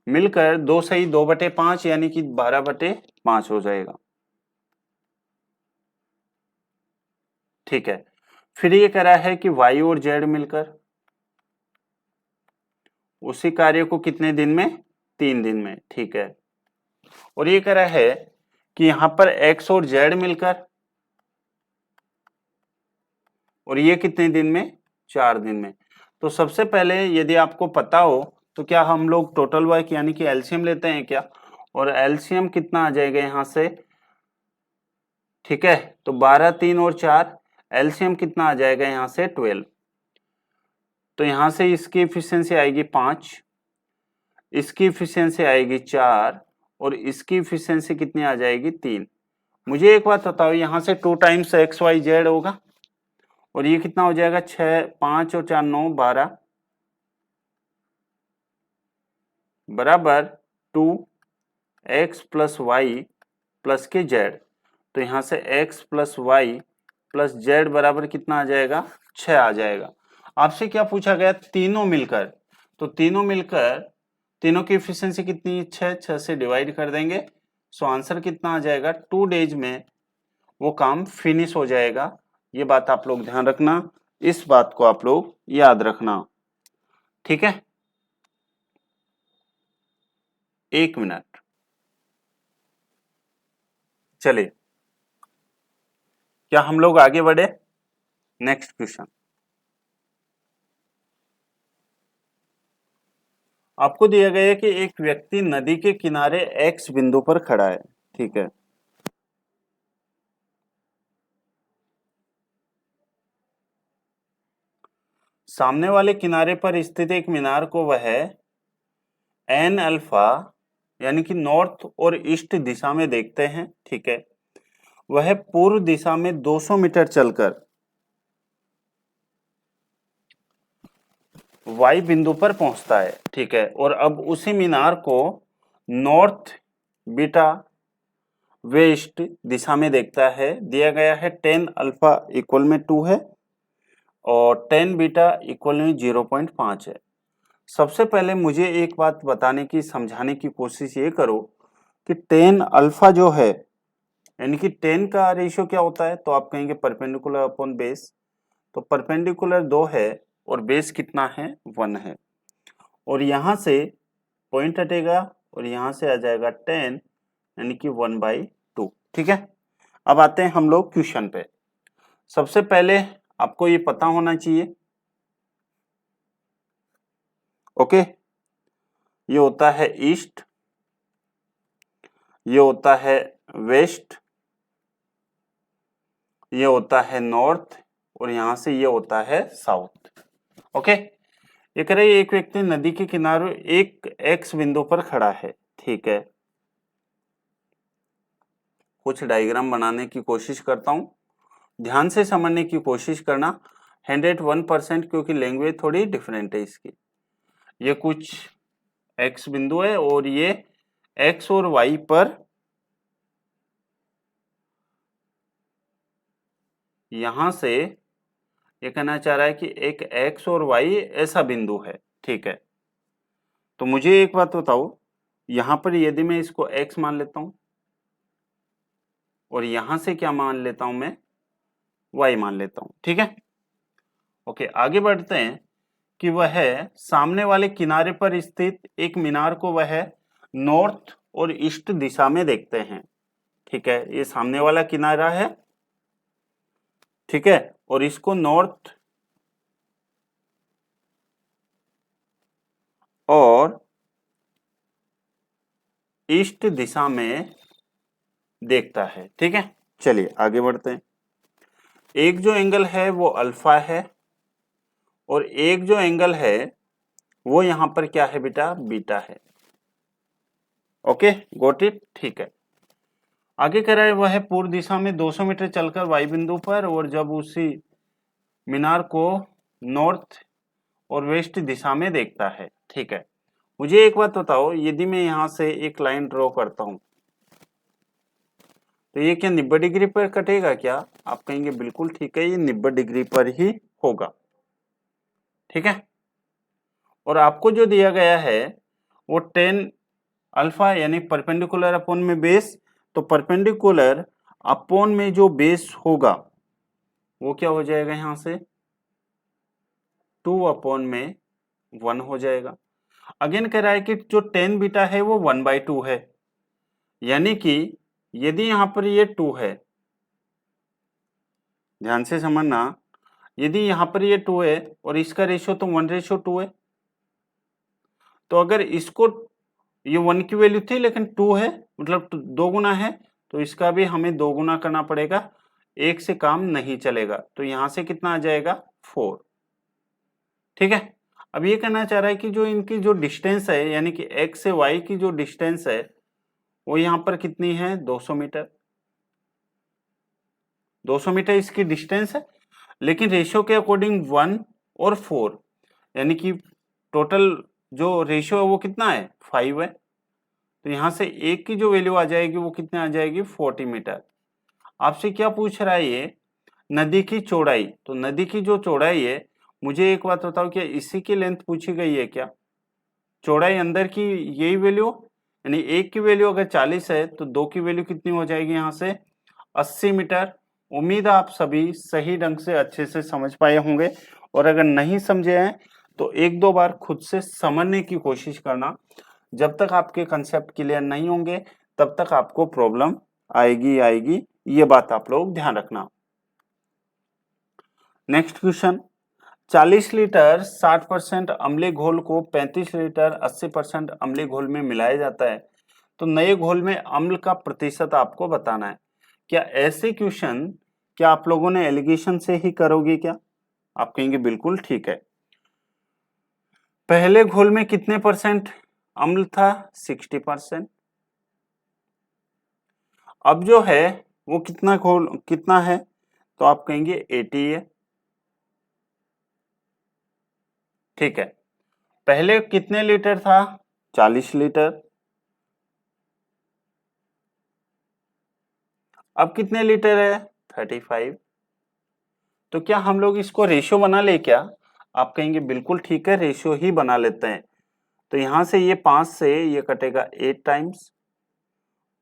S1: मिलकर 2 सही 2/5 यानी कि 12/5 हो जाएगा, ठीक है। फिर ये कह रहा है कि वाई और जेड मिलकर उसी कार्य को कितने दिन में, 3 दिन में, ठीक है। और ये कह रहा है कि यहां पर एक्स और जेड मिलकर और ये कितने दिन में, 4 दिन में। तो सबसे पहले यदि आपको पता हो तो क्या हम लोग टोटल वर्क यानी कि एलसीएम लेते हैं क्या? और एलसीएम कितना आ जाएगा यहां से, ठीक है। तो 12, 3 और 4, एलसीएम कितना आ जाएगा यहां से 12। तो यहां से इसकी इफिशियंसी आएगी 5, इसकी इफिशियंसी आएगी 4 और इसकी इफिशियंसी कितनी आ जाएगी 3। मुझे एक बात बताओ, यहां से 2 टाइम्स एक्स वाई जेड होगा और ये कितना हो जाएगा 6, 5 और 4 9 12 बराबर 2 x plus y plus k z. तो यहां से x plus y plus z बराबर कितना आ जाएगा, 6 आ जाएगा। आपसे क्या पूछा गया, तीनों मिलकर, तो तीनों मिलकर तीनों की एफिशिएंसी कितनी है, 6, 6 से डिवाइड कर देंगे। सो आंसर कितना आ जाएगा, 2 डेज में वो काम फिनिश हो जाएगा। ये बात आप लोग ध्यान रखना, इस बात को आप लोग याद रखना, ठीक है। 1 मिनट, चलिए क्या हम लोग आगे बढ़े। Next question. आपको दिया गया है कि एक व्यक्ति नदी के किनारे एक्स बिंदु पर खड़ा है, ठीक है। सामने वाले किनारे पर स्थित एक मीनार को वह एन अल्फा यानी कि नॉर्थ और ईस्ट दिशा में देखते हैं, ठीक है। वह पूर्व दिशा में 200 मीटर चलकर वाई बिंदु पर पहुंचता है, ठीक है। और अब उसी मीनार को नॉर्थ बीटा वेस्ट दिशा में देखता है। दिया गया है 10 अल्फा इक्वल में 2 है और 10 बीटा इक्वल में 0.5 है। सबसे पहले मुझे एक बात बताने की, समझाने की कोशिश ये करो कि 10 अल्फा जो है यानी कि 10 का रेशियो क्या होता है, तो आप कहेंगे परपेंडिकुलर अपॉन बेस। तो परपेंडिकुलर 2 है और बेस कितना है, 1 है। और यहां से पॉइंट हटेगा और यहां से आ जाएगा 10 यानी कि 1/2, ठीक है। अब आते हैं हम लोग क्वेश्चन पे। सबसे पहले आपको ये पता होना चाहिए, ओके, ये होता है ईस्ट, ये होता है वेस्ट, ये होता है नॉर्थ और यहां से ये होता है साउथ, ओके। ये कह रहे एक व्यक्ति नदी के किनारे एक एक्स बिंदु पर खड़ा है, ठीक है। कुछ डायग्राम बनाने की कोशिश करता हूं, ध्यान से समझने की कोशिश करना। 101%, क्योंकि लैंग्वेज थोड़ी डिफरेंट है इसकी। ये कुछ एक्स बिंदु है और ये एक्स और वाई पर यहां से ये कहना चाह रहा है कि एक एक्स और वाई ऐसा बिंदु है, ठीक है। तो मुझे एक बात बताओ, यहां पर यदि मैं इसको एक्स मान लेता हूं और यहां से क्या मान लेता हूं मैं, वाई मान लेता हूं, ठीक है। ओके, आगे बढ़ते हैं कि वह सामने वाले किनारे पर स्थित एक मीनार को वह नॉर्थ और ईस्ट दिशा में देखते हैं। ठीक है, ये सामने वाला किनारा है, ठीक है, और इसको नॉर्थ और ईस्ट दिशा में देखता है। ठीक है, चलिए आगे बढ़ते हैं। एक जो एंगल है वो अल्फा है और एक जो एंगल है वो यहां पर क्या है बेटा, बीटा है। Okay, got it. ठीक है, आगे कह रहा है वह पूर्व दिशा में 200 मीटर चलकर वाई बिंदु पर और जब उसी मीनार को नॉर्थ और वेस्ट दिशा में देखता है। ठीक है, मुझे एक बात बताओ, यदि मैं यहां से एक लाइन ड्रॉ करता हूं तो ये क्या 90 डिग्री पर कटेगा क्या? आप कहेंगे बिल्कुल ठीक है, ये 90 डिग्री पर ही होगा। ठीक है, और आपको जो दिया गया है वो 10 अल्फा यानी परपेंडिकुलर अपॉन में बेस, तो परपेंडिकुलर अपॉन में जो बेस होगा वो क्या हो जाएगा, यहां से 2 अपॉन में 1 हो जाएगा। अगेन कह रहा है कि जो 10 बीटा है वो 1/2 है, यानी कि यदि यहां पर ये 2 है, ध्यान से समझना, यदि यहां पर ये 2 है और इसका रेशियो तो 1:2 है, तो अगर इसको, ये 1 की वैल्यू थी लेकिन 2 है मतलब 2 गुना है, तो इसका भी हमें 2 गुना करना पड़ेगा, एक से काम नहीं चलेगा, तो यहां से कितना आ जाएगा 4। ठीक है, अब ये कहना चाह रहा है कि जो इनकी जो डिस्टेंस है यानी कि x से y की जो डिस्टेंस है वो यहां पर कितनी है, 200 मीटर। 200 मीटर इसकी डिस्टेंस है, लेकिन रेशियो के अकॉर्डिंग 1 और 4 यानी कि टोटल जो रेशियो है वो कितना है, 5 है। तो यहां से एक की जो वैल्यू आ जाएगी वो कितने आ जाएगी, 40 मीटर। आपसे क्या पूछ रहा है ये, नदी की चौड़ाई। तो नदी की जो चौड़ाई है, मुझे एक बात बताओ, क्या इसी की लेंथ पूछी गई है क्या? चौड़ाई अंदर की यही वैल्यू, यानी एक की वैल्यू अगर 40 है तो दो की वैल्यू कितनी हो जाएगी, यहां से 80 मीटर। उम्मीद है आप सभी सही ढंग से अच्छे से समझ पाए होंगे, और अगर नहीं समझे हैं तो एक दो बार खुद से समझने की कोशिश करना। जब तक आपके कंसेप्ट क्लियर नहीं होंगे तब तक आपको प्रॉब्लम आएगी, ये बात आप लोग ध्यान रखना। नेक्स्ट क्वेश्चन, 40 लीटर 60% अम्लीय घोल को 35 लीटर 80% अम्लीय घोल में मिलाया जाता है, तो नए घोल में अम्ल का प्रतिशत आपको बताना है। क्या ऐसे क्वेश्चन क्या आप लोगों ने एलिगेशन से ही करोगे क्या? आप कहेंगे बिल्कुल ठीक है। पहले घोल में कितने परसेंट अम्ल था, 60%। अब जो है वो कितना घोल कितना है, तो आप कहेंगे 80 है। ठीक है, पहले कितने लीटर था, 40 लीटर। अब कितने लीटर है, 35। तो क्या हम लोग इसको रेशियो बना ले क्या? आप कहेंगे बिल्कुल ठीक है, रेशियो ही बना लेते हैं। तो यहां से ये 5 से ये कटेगा 8 टाइम्स,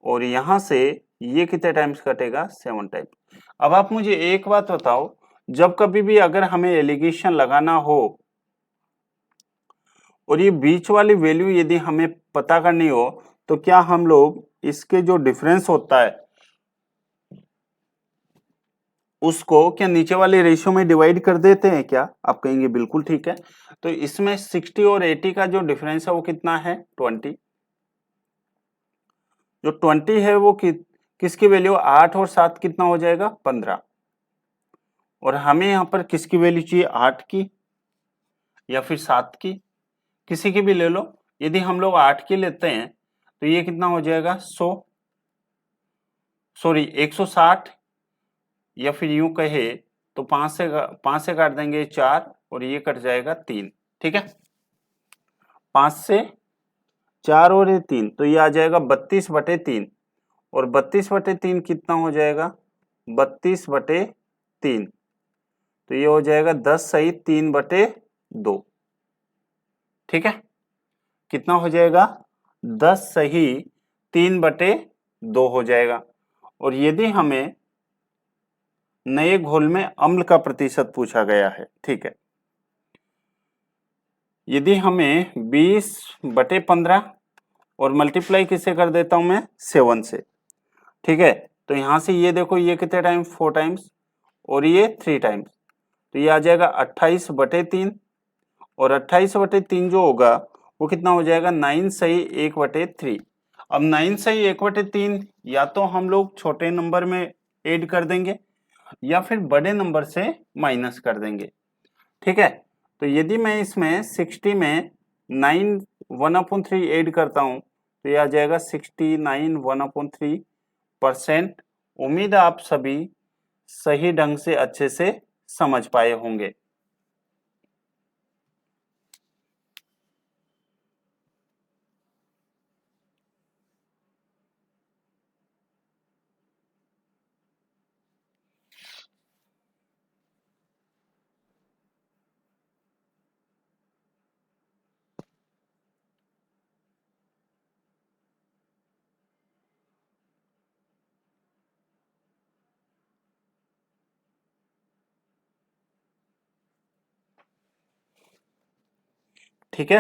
S1: और यहां से ये कितने टाइम्स कटेगा, 7 टाइम्स। अब आप मुझे एक बात बताओ, जब कभी भी अगर हमें एलिगेशन लगाना हो और ये बीच वाली वैल्यू यदि हमें पता करनी हो, तो क्या हम लोग इसके जो डिफरेंस होता है उसको क्या नीचे वाले रेशियो में डिवाइड कर देते हैं क्या? आप कहेंगे बिल्कुल ठीक है। तो इसमें 60 और 80 का जो डिफरेंस है वो कितना है, 20। जो 20 है वो किसकी वैल्यू, 8 और 7 कितना हो जाएगा, 15। और हमें यहाँ पर किसकी वैल्यू चाहिए, 8 की या फिर 7 की, किसी की भी ले लो। यदि हम लोग 8 की लेते हैं तो ये कितना हो जाएगा, 160, या फिर यूं कहे तो 5 से काट देंगे 4 और ये कट जाएगा 3। ठीक है, 5 से 4 और ये 3, तो ये आ जाएगा 32/3, और 32/3 कितना हो जाएगा, 32/3, तो ये हो जाएगा 10 सही 3/2। ठीक है, कितना हो जाएगा, 10 सही 3/2 हो जाएगा। और यदि हमें नए घोल में अम्ल का प्रतिशत पूछा गया है। ठीक है, यदि हमें 20/15 और मल्टीप्लाई किससे कर देता हूं मैं 7 से। ठीक है, तो यहां से ये देखो, ये कितने टाइम 4 टाइम्स और ये 3 टाइम्स, तो ये आ जाएगा 28/3 और 28/3 जो होगा वो कितना हो जाएगा 9 सही 1/3। अब 9 सही 1/3 या तो हम लोग छोटे नंबर में ऐड कर देंगे या फिर बड़े नंबर से माइनस कर देंगे। ठीक है, तो यदि मैं इसमें 60 में 9 1/3 ऐड करता हूं तो ये आ जाएगा 69 1/3%। उम्मीद है आप सभी सही ढंग से अच्छे से समझ पाए होंगे। ठीक है,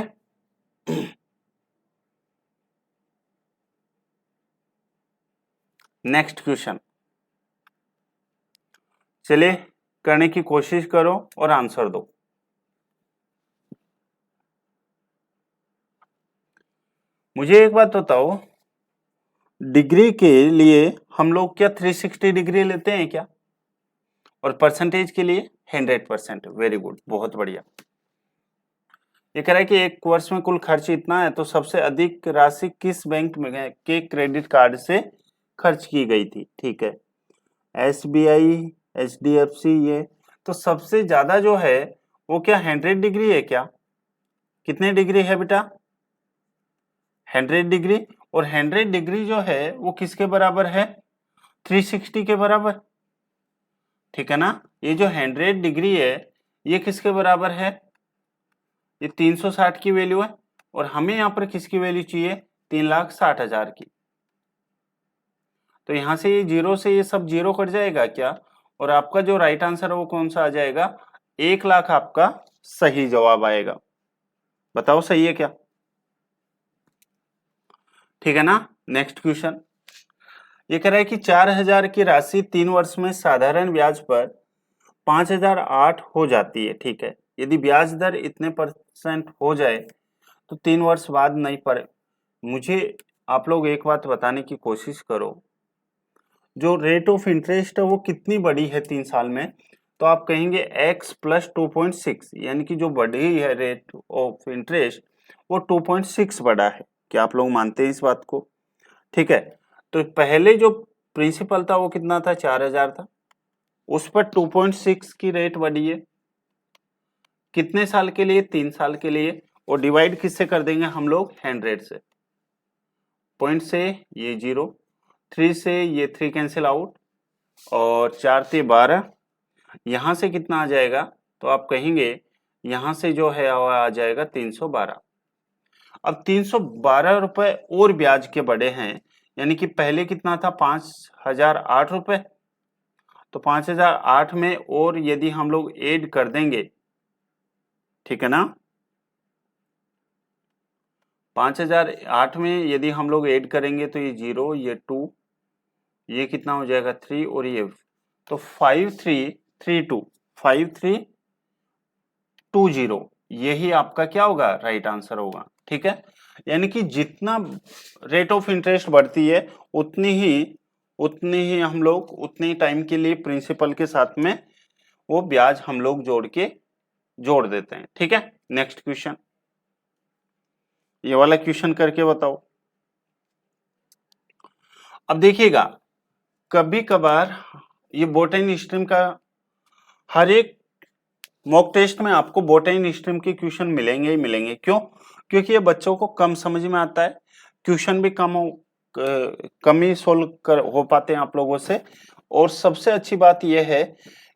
S1: नेक्स्ट क्वेश्चन, चलिए करने की कोशिश करो और आंसर दो। मुझे एक बात बताओ, डिग्री के लिए हम लोग क्या 360 डिग्री लेते हैं क्या, और परसेंटेज के लिए 100%। वेरी गुड, बहुत बढ़िया। ये कह रहा है कि एक वर्ष में कुल खर्च इतना है, तो सबसे अधिक राशि किस बैंक में के क्रेडिट कार्ड से खर्च की गई थी। ठीक है, SBI, HDFC, ये तो सबसे ज्यादा जो है वो क्या 100 डिग्री है क्या? कितने डिग्री है बेटा? 100 डिग्री। और 100 डिग्री जो है वो किसके बराबर है? 360 के बराबर। ठीक है ना, ये जो 100 डिग्री है ये किसके बराबर है? ये 360 की वैल्यू है, और हमें यहाँ पर किसकी वैल्यू चाहिए? 3,60,000 की। तो यहाँ से ये जीरो से ये सब जीरो कट जाएगा क्या, और आपका जो राइट आंसर है वो कौन सा आ जाएगा? 1,00,000 आपका सही जवाब आएगा। बताओ सही है क्या? ठीक है ना। नेक्स्ट क्वेश्चन, ये कह रहा है कि 4,000 की राशि 3 वर्ष में साधारण ब्याज पर 5,008 हो जाती है। ठीक है, यदि ब्याज दर इतने % हो जाए तो 3 वर्ष बाद नहीं पड़े। मुझे आप लोग एक बात बताने की कोशिश करो, जो रेट ऑफ इंटरेस्ट है वो कितनी बड़ी है 3 साल में, तो आप कहेंगे x + 2.6, यानी कि जो बढ़ी है रेट ऑफ इंटरेस्ट वो 2.6 बढ़ा है। क्या आप लोग मानते हैं इस बात को? ठीक है, तो पहले जो प्रिंसिपल था वो कितना था? 4,000 था, उस पर 2.6 की रेट बढ़ी है। कितने साल के लिए? 3 साल के लिए। और डिवाइड किससे कर देंगे हम लोग? 100 से। पॉइंट से ये 0, 3 से ये 3 कैंसिल आउट, और 4 से 12, यहां से कितना आ जाएगा? तो आप कहेंगे यहां से जो है आ जाएगा 312। अब 312 रुपए और ब्याज के बढ़े हैं, यानी कि पहले कितना था? 5,008 रुपए। तो 5,008 में और यदि हम लोग ऐड कर देंगे, ठीक है ना, 5,008 में यदि हम लोग ऐड करेंगे तो ये 0, ये 2, ये कितना हो जाएगा 3, और ये तो 5332, 5320, यही आपका क्या होगा? राइट आंसर होगा। ठीक है, यानी कि जितना रेट ऑफ इंटरेस्ट बढ़ती है उतनी ही हम लोग उतने टाइम के लिए प्रिंसिपल के साथ में वो ब्याज हम लोग जोड़ देते हैं। ठीक है, नेक्स्ट क्वेश्चन, ये वाला क्वेश्चन करके बताओ। अब देखिएगा, कभी कभार ये बॉटनी स्ट्रीम का हर एक मॉक टेस्ट में आपको बॉटनी स्ट्रीम के क्वेश्चन मिलेंगे ही मिलेंगे। क्यों? क्योंकि ये बच्चों को कम समझ में आता है, क्वेश्चन भी कम ही सोल्व हो पाते हैं आप लोगों से। और सबसे अच्छी बात यह है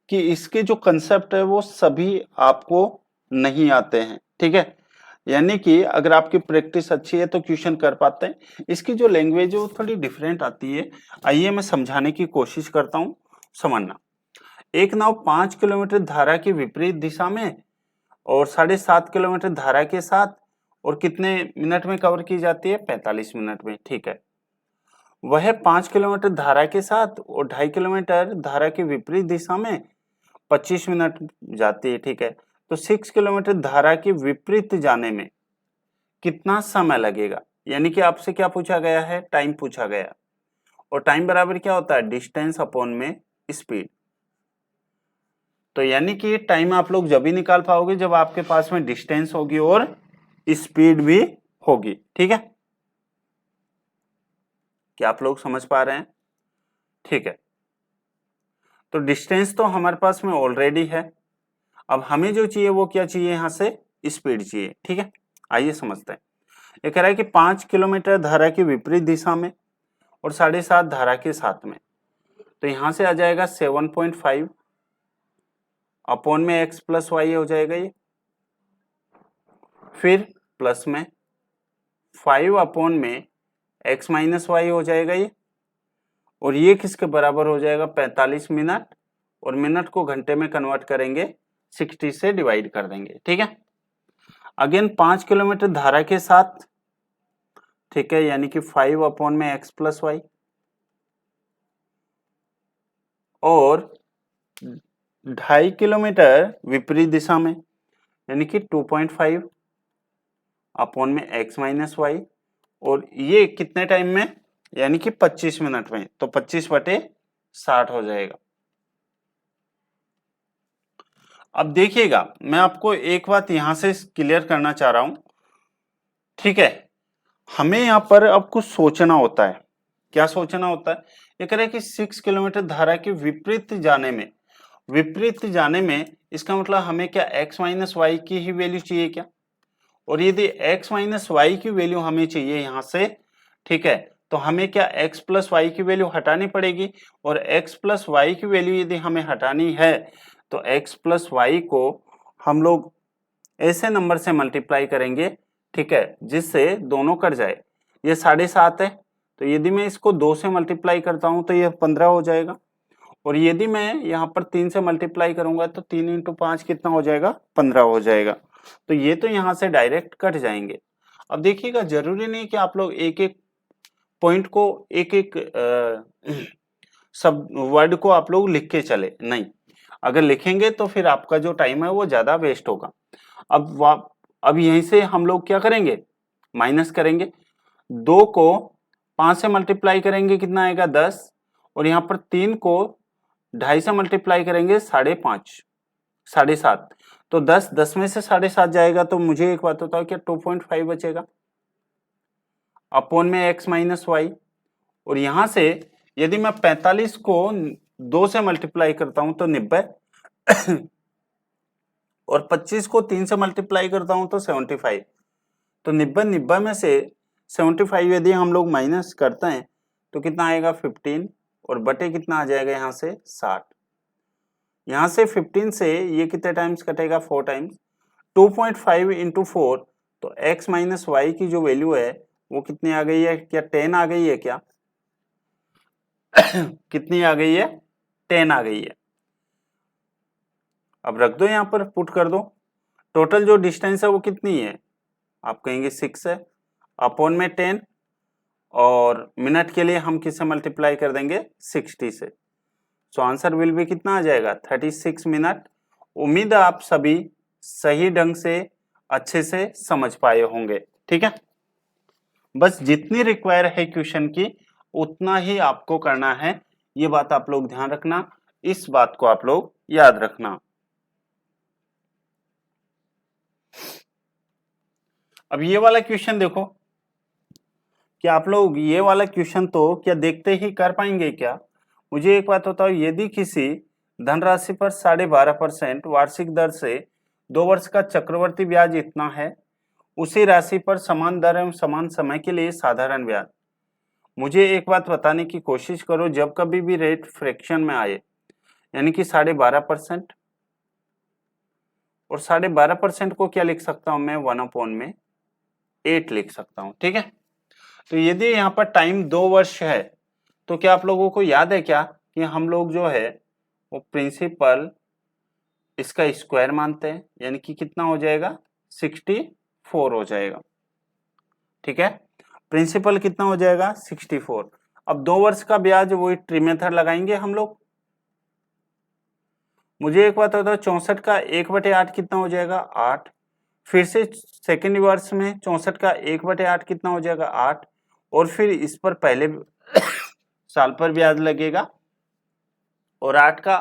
S1: कि इसके जो कंसेप्ट है वो सभी आपको नहीं आते हैं। ठीक है, यानी कि अगर आपकी प्रैक्टिस अच्छी है तो क्वेश्चन कर पाते हैं। इसकी जो लैंग्वेज है वो थोड़ी डिफरेंट आती है। आइए मैं समझाने की कोशिश करता हूँ, समझना। एक नाव 5 किलोमीटर धारा की विपरीत दिशा में और 7.5 किलोमीटर धारा के साथ और कितने मिनट में कवर की जाती है? 45 मिनट में। ठीक है, वह 5 किलोमीटर धारा के साथ और 2.5 किलोमीटर धारा की विपरीत दिशा में 25 मिनट जाती है। ठीक है, तो 6 किलोमीटर धारा की विपरीत जाने में कितना समय लगेगा? यानी कि आपसे क्या पूछा गया है? टाइम पूछा गया, और टाइम बराबर क्या होता है? डिस्टेंस अपॉन में स्पीड। तो यानी कि टाइम आप लोग जब भी निकाल पाओगे जब आपके पास में डिस्टेंस होगी और स्पीड भी होगी। ठीक है, क्या आप लोग समझ पा रहे हैं? ठीक है, तो डिस्टेंस तो हमारे पास में ऑलरेडी है, अब हमें जो चाहिए वो क्या चाहिए? यहां से स्पीड चाहिए। ठीक है, आइए समझते हैं। ये कह रहा है कि 5 किलोमीटर धारा की विपरीत दिशा में और 7.5 धारा के साथ में, तो यहां से आ जाएगा 7.5 अपॉन में x प्लस वाई हो जाएगा ये, फिर प्लस में 5 अपॉन में x माइनस वाई हो जाएगा ये, और ये किसके बराबर हो जाएगा? 45 मिनट, और मिनट को घंटे में कन्वर्ट करेंगे 60 से डिवाइड कर देंगे। ठीक है, अगेन 5 किलोमीटर धारा के साथ, ठीक है, यानी कि 5 अपॉन में x प्लस वाई, और 2.5 किलोमीटर विपरीत दिशा में यानी कि 2.5 अपॉन में x माइनस वाई, और ये कितने टाइम में? यानी कि 25 मिनट में, तो 25/60 हो जाएगा। अब देखिएगा, मैं आपको एक बात यहां से क्लियर करना चाह रहा हूं। ठीक है, हमें यहां पर अब कुछ सोचना होता है। क्या सोचना होता है? ये कह रहे हैं कि 6 किलोमीटर धारा के विपरीत जाने में इसका मतलब हमें क्या x माइनस वाई की ही वैल्यू चाहिए क्या? और यदि x माइनस वाई की वैल्यू हमें चाहिए यहां से, ठीक है, तो हमें क्या x प्लस वाई की वैल्यू हटानी पड़ेगी, और x प्लस वाई की वैल्यू यदि हमें हटानी है तो x प्लस वाई को हम लोग ऐसे नंबर से मल्टीप्लाई करेंगे, ठीक है, जिससे दोनों कट जाए। ये 7.5 है, तो यदि मैं इसको 2 से मल्टीप्लाई करता हूं तो ये 15 हो जाएगा, और यदि मैं यहाँ पर 3 से मल्टीप्लाई करूंगा तो 3 इंटू 5 कितना हो जाएगा? 15 हो जाएगा। तो ये तो यहाँ से डायरेक्ट कट जाएंगे। अब देखिएगा, जरूरी नहीं कि आप लोग एक एक पॉइंट को एक एक सब वर्ड को आप लोग लिख के चले, नहीं, अगर लिखेंगे तो फिर आपका जो टाइम है वो ज्यादा वेस्ट होगा। अब यहीं से हम लोग क्या करेंगे? माइनस करेंगे। 2 को 5 से मल्टीप्लाई करेंगे, कितना आएगा? 10, और यहाँ पर 3 को 2.5 से मल्टीप्लाई करेंगे 5.5 7.5, तो 10 में से 7.5 जाएगा, तो मुझे एक बात बताओ, क्या 2.5 बचेगा अपॉन में x माइनस वाई, और यहां से यदि मैं 45 को 2 से मल्टीप्लाई करता हूं तो 90, और 25 को 3 से मल्टीप्लाई करता हूं तो 75, तो 90 में से 75 यदि हम लोग माइनस करते हैं तो कितना आएगा? 15, और बटे कितना आ जाएगा यहाँ से? 60। यहाँ से 15 से ये कितने टाइम्स कटेगा? 4 टाइम्स। 2.5 इंटू 4, तो x माइनस वाई की जो वैल्यू है वो कितनी आ गई है? क्या 10 आ गई है क्या? कितनी आ गई है? 10 आ गई है। अब रख दो, यहाँ पर पुट कर दो। टोटल जो डिस्टेंस है वो कितनी है? आप कहेंगे 6 है, अपॉन में 10, और मिनट के लिए हम किससे मल्टीप्लाई कर देंगे? 60 से। सो आंसर विल भी कितना आ जाएगा? 36 मिनट। उम्मीद है आप सभी सही ढंग से अच्छे से समझ पाए होंगे। ठीक है, बस जितनी रिक्वायर है क्वेश्चन की उतना ही आपको करना है, ये बात आप लोग ध्यान रखना, इस बात को आप लोग याद रखना। अब ये वाला क्वेश्चन देखो, क्या आप लोग ये वाला क्वेश्चन तो क्या देखते ही कर पाएंगे क्या? मुझे एक बात बताओ, यदि किसी धनराशि पर 12.5% वार्षिक दर से 2 वर्ष का चक्रवर्ती ब्याज इतना है, उसी राशि पर समान दर एवं समान समय के लिए साधारण ब्याज। मुझे एक बात बताने की कोशिश करो, जब कभी भी रेट फ्रैक्शन में आए, यानी कि 12.5%, और 12.5% को क्या लिख सकता हूं मैं? 1/8 लिख सकता हूं। ठीक है, तो यदि यहाँ पर टाइम 2 वर्ष है तो क्या आप लोगों को याद है क्या कि हम लोग जो है वो प्रिंसिपल इसका स्क्वायर मानते हैं, यानी कि कितना हो जाएगा 64 हो जाएगा। ठीक है, प्रिंसिपल कितना हो जाएगा 64। अब 2 वर्ष का ब्याज वही ट्री मेथड लगाएंगे हम लोग। मुझे एक बात बताओ, 64 का 1/8 कितना हो जाएगा 8। फिर से सेकेंड वर्ष में 64 का 1/8 कितना हो जाएगा 8, और फिर इस पर पहले साल पर ब्याज लगेगा, और 8 का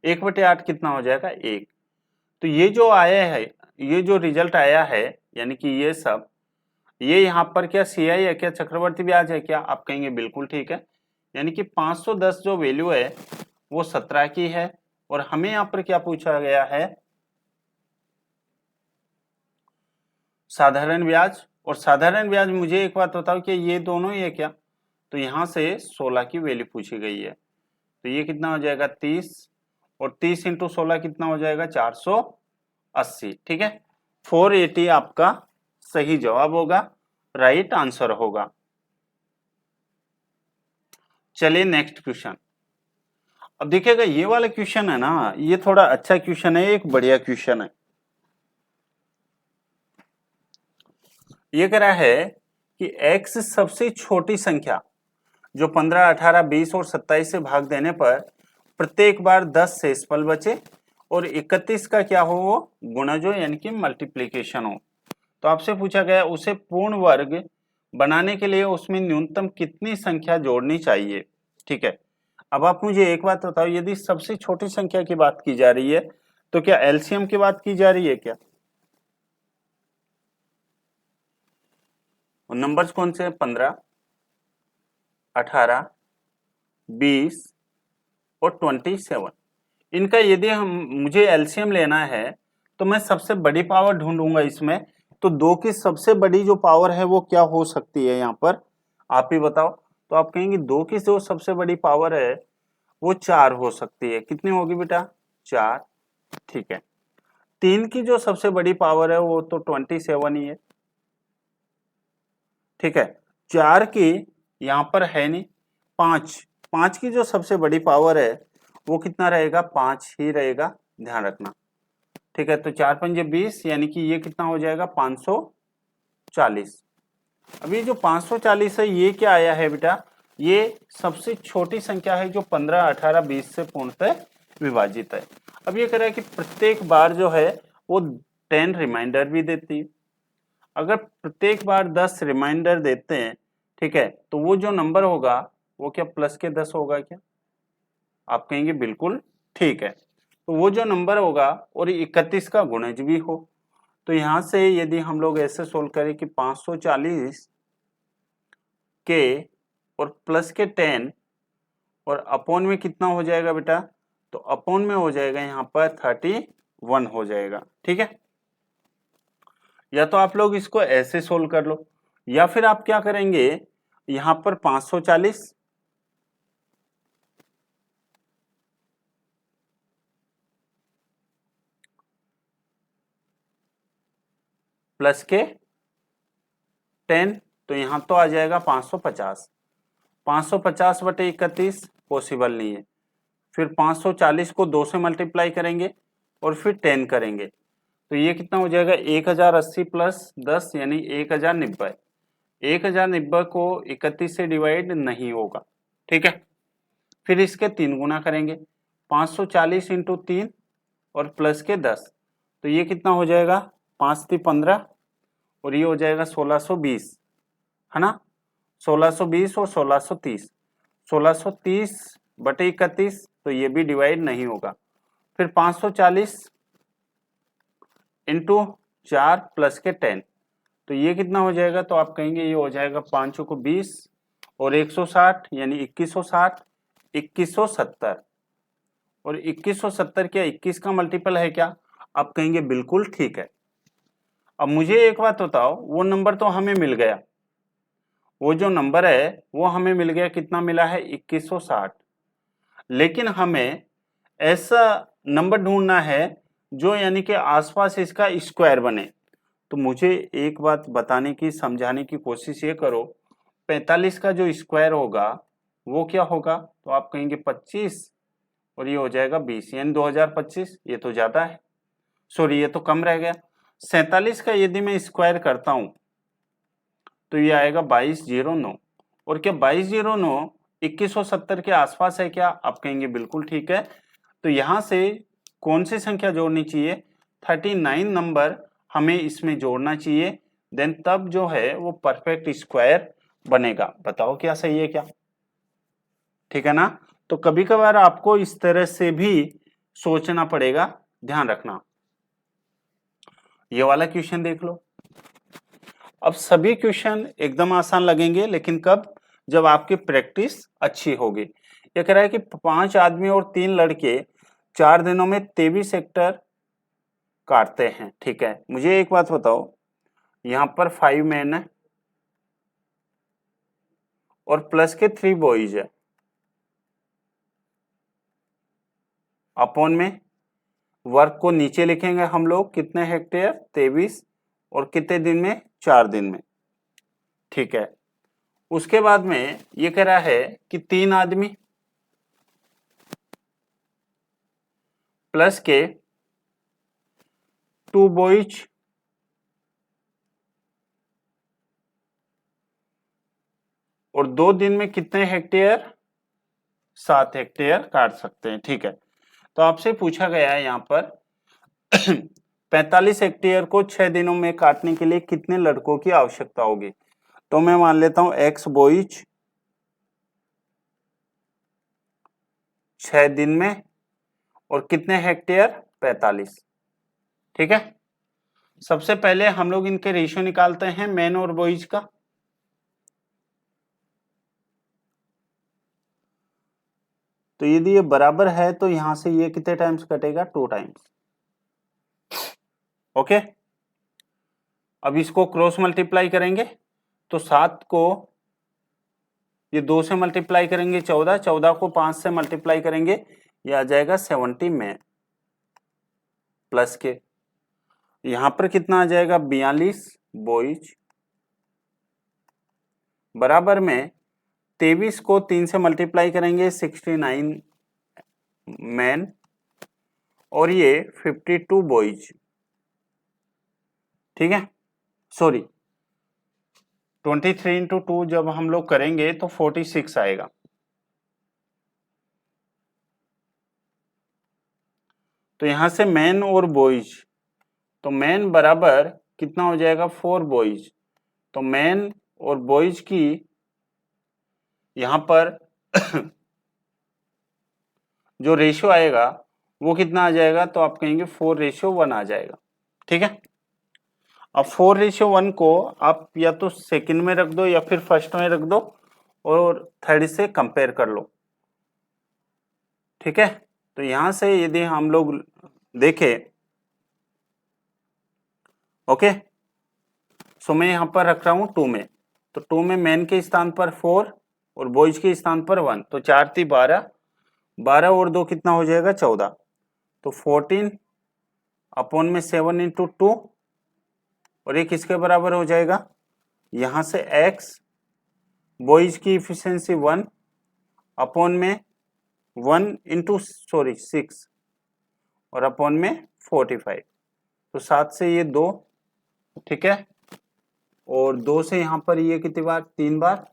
S1: 1/8 कितना हो जाएगा 1। तो ये जो आया है, ये जो रिजल्ट आया है, यानी कि ये सब, ये यहाँ पर क्या सीआई है, क्या चक्रवर्ती ब्याज है क्या? आप कहेंगे बिल्कुल ठीक है। यानी कि 510 जो वैल्यू है वो 17 की है, और हमें यहाँ पर क्या पूछा गया है, साधारण ब्याज। और साधारण ब्याज मुझे एक बात बताओ कि ये दोनों ही है क्या? तो यहाँ से 16 की वैल्यू पूछी गई है, तो ये कितना हो जाएगा 30, और 30 इंटू 16 कितना हो जाएगा 480। ठीक है, 480 आपका सही जवाब होगा, राइट आंसर होगा। चलिए नेक्स्ट क्वेश्चन। अब देखिएगा ये वाला क्वेश्चन है ना, ये थोड़ा अच्छा क्वेश्चन है, एक बढ़िया क्वेश्चन है। ये कह रहा है कि x सबसे छोटी संख्या जो 15, 18, 20 और 27 से भाग देने पर प्रत्येक बार 10 शेषफल बचे, और 31 का क्या हो, वो गुणज हो, यानी कि मल्टीप्लीकेशन हो। तो आपसे पूछा गया उसे पूर्ण वर्ग बनाने के लिए उसमें न्यूनतम कितनी संख्या जोड़नी चाहिए। ठीक है, अब आप मुझे एक बात बताओ, यदि सबसे छोटी संख्या की बात की जा रही है तो क्या एलसीएम की बात की जा रही है क्या? और नंबर्स कौन से हैं? 15, 18, 20 और 27। इनका यदि मुझे एलसीएम लेना है तो मैं सबसे बड़ी पावर ढूंढूंगा इसमें। तो 2 की सबसे बड़ी जो पावर है वो क्या हो सकती है यहाँ पर, आप ही बताओ। तो आप कहेंगे 2 की जो सबसे बड़ी पावर है वो 4 हो सकती है। कितनी होगी बेटा? 4। ठीक है, 3 की जो सबसे बड़ी पावर है वो तो 27 ही है। ठीक है, 4 की यहाँ पर है नहीं, 5 की जो सबसे बड़ी पावर है वो कितना रहेगा? 5 ही रहेगा, ध्यान रखना। ठीक है, तो 4 पंजे 20, यानी कि ये कितना हो जाएगा 540। अब ये जो 540 है ये क्या आया है बेटा? ये सबसे छोटी संख्या है जो 15, 18, 20 से पूर्णतः विभाजित है। अब ये कह रहा है कि प्रत्येक बार जो है वो 10 रिमाइंडर भी देती है। अगर प्रत्येक बार 10 रिमाइंडर देते हैं, ठीक है, तो वो जो नंबर होगा वो क्या प्लस के 10 होगा क्या? आप कहेंगे बिल्कुल ठीक है। तो वो जो नंबर होगा और 31 का गुणज भी हो, तो यहां से यदि हम लोग ऐसे सोल्व करें कि 540 के और प्लस के 10 और अपॉन में कितना हो जाएगा बेटा? तो अपॉन में हो जाएगा यहाँ पर 31 हो जाएगा। ठीक है, या तो आप लोग इसको ऐसे सोल्व कर लो, या फिर आप क्या करेंगे, यहां पर 540 प्लस के 10, तो यहां तो आ जाएगा 550। 550 बटे 31 पॉसिबल नहीं है। फिर 540 को 2 से मल्टीप्लाई करेंगे और फिर 10 करेंगे, तो ये कितना हो जाएगा 1080 प्लस 10 यानी 1090। 1090 को 31 से डिवाइड नहीं होगा। ठीक है, फिर इसके 3 गुना करेंगे, 540 इंटू 3 और प्लस के 10, तो ये कितना हो जाएगा 5 × 15 और ये हो जाएगा 1620, है ना। 1620 और 1630, 1630 बटे 31, तो ये भी डिवाइड नहीं होगा। फिर 540 इंटू 4 प्लस के 10, तो ये कितना हो जाएगा? तो आप कहेंगे ये हो जाएगा 5 को 20 और 160 यानी 2160, 2170। और 2170 क्या 21 का मल्टीपल है क्या? आप कहेंगे बिल्कुल ठीक है। अब मुझे एक बात बताओ, वो नंबर तो हमें मिल गया, वो जो नंबर है वो हमें मिल गया, कितना मिला है 2160। लेकिन हमें ऐसा नंबर ढूंढना है जो यानी कि आसपास इसका स्क्वायर बने। तो मुझे एक बात बताने की, समझाने की कोशिश ये करो, 45 का जो स्क्वायर होगा वो क्या होगा? तो आप कहेंगे 25 और ये हो जाएगा 20 यानी 2025। ये तो ज्यादा है, सॉरी ये तो कम रह गया। 47 का यदि मैं स्क्वायर करता हूं तो ये आएगा 2209। और क्या 2209 2170 के आसपास है क्या? आप कहेंगे बिल्कुल ठीक है। तो यहां से कौन सी संख्या जोड़नी चाहिए? 39 नंबर हमें इसमें जोड़ना चाहिए, देन तब जो है वो परफेक्ट स्क्वायर बनेगा। बताओ क्या सही है क्या? ठीक है ना? तो कभी कभार आपको इस तरह से भी सोचना पड़ेगा, ध्यान रखना। ये वाला क्वेश्चन देख लो। अब सभी क्वेश्चन एकदम आसान लगेंगे, लेकिन कब? जब आपकी प्रैक्टिस अच्छी होगी। ये कह रहा है कि 5 आदमी और 3 लड़के 4 दिनों में 23 हेक्टर काटते हैं। ठीक है, मुझे एक बात बताओ, यहां पर 5 मैन है और प्लस के 3 बॉयज है, अपॉन में वर्क को नीचे लिखेंगे हम लोग, कितने हेक्टेयर? 23, और कितने दिन में? 4 दिन में। ठीक है, उसके बाद में ये कह रहा है कि 3 आदमी प्लस के 2 बॉयज और 2 दिन में कितने हेक्टेयर? 7 हेक्टेयर काट सकते हैं। ठीक है, तो आपसे पूछा गया है यहाँ पर 45 हेक्टेयर को 6 दिनों में काटने के लिए कितने लड़कों की आवश्यकता होगी? तो मैं मान लेता हूं x बॉयज 6 दिन में, और कितने हेक्टेयर? 45। ठीक है, सबसे पहले हम लोग इनके रेशियो निकालते हैं मैन और बॉयज का। तो यदि ये बराबर है तो यहां से ये कितने टाइम्स कटेगा? 2 टाइम्स। ओके, अब इसको क्रॉस मल्टीप्लाई करेंगे तो 7 को ये 2 से मल्टीप्लाई करेंगे 14, 14 को 5 से मल्टीप्लाई करेंगे, ये आ जाएगा 70 में, प्लस के यहां पर कितना आ जाएगा? 42 बॉयज, बराबर में 23 को 3 से मल्टीप्लाई करेंगे 69 मैन, और ये 52 बॉयज। ठीक है, सॉरी 23 इंटू 2 जब हम लोग करेंगे तो 46 आएगा। तो यहां से मैन और बॉयज, तो मैन बराबर कितना हो जाएगा? 4 बॉयज। तो मैन और बॉयज की यहां पर जो रेशियो आएगा वो कितना आ जाएगा? तो आप कहेंगे 4:1 आ जाएगा। ठीक है, अब 4:1 को आप या तो सेकंड में रख दो या फिर फर्स्ट में रख दो और थर्ड से कंपेयर कर लो। ठीक है, तो यहां से यदि हम लोग देखें, ओके, सो मैं यहां पर रख रहा हूं 2 में, तो 2 में मैन के स्थान पर 4 और बॉयज के स्थान पर 1, तो 4 3 12, 12 और 2 कितना हो जाएगा? 14। तो 14 अपॉन में 7 इंटू 2, और ये किसके बराबर हो जाएगा? यहां से x बॉयज की इफिशियंसी 1 अपॉन में 1 इंटू 6 और अपॉन में 45, तो 7 से ये 2, ठीक है, और 2 से यहां पर ये कितनी बार? 3 बार,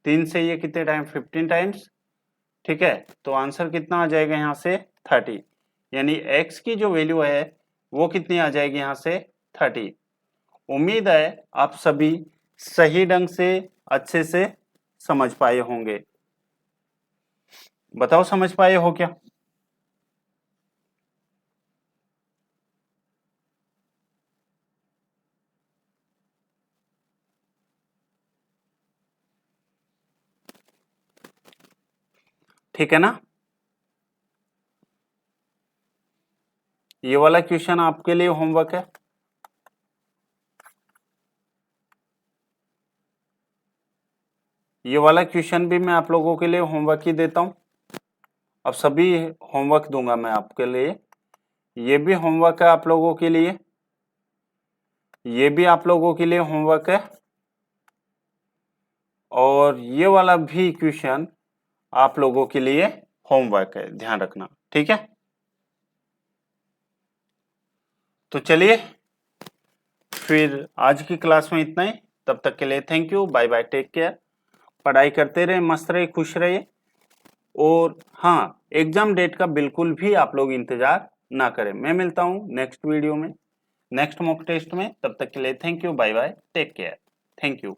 S1: 3 से ये कितने टाइम? 15 टाइम्स। ठीक है, तो आंसर कितना आ जाएगा यहां से? 30, यानी x की जो वैल्यू है वो कितनी आ जाएगी यहां से? 30। उम्मीद है आप सभी सही ढंग से अच्छे से समझ पाए होंगे। बताओ समझ पाए हो क्या? ठीक है ना? ये वाला क्वेश्चन आपके लिए होमवर्क है। ये वाला क्वेश्चन भी मैं आप लोगों के लिए होमवर्क ही देता हूं। अब सभी होमवर्क दूंगा मैं आपके लिए। ये भी होमवर्क है आप लोगों के लिए, ये भी आप लोगों के लिए होमवर्क है, और ये वाला भी क्वेश्चन आप लोगों के लिए होमवर्क है, ध्यान रखना, ठीक है। तो चलिए फिर आज की क्लास में इतना ही, तब तक के लिए thank you, bye bye, take care. पढ़ाई करते रहे, मस्त रहे, खुश रहिए। और हाँ, एग्जाम डेट का बिल्कुल भी आप लोग इंतजार ना करें। मैं मिलता हूँ नेक्स्ट वीडियो में, नेक्स्ट मॉक टेस्ट में। तब तक के लिए thank you, bye bye, take care, thank you.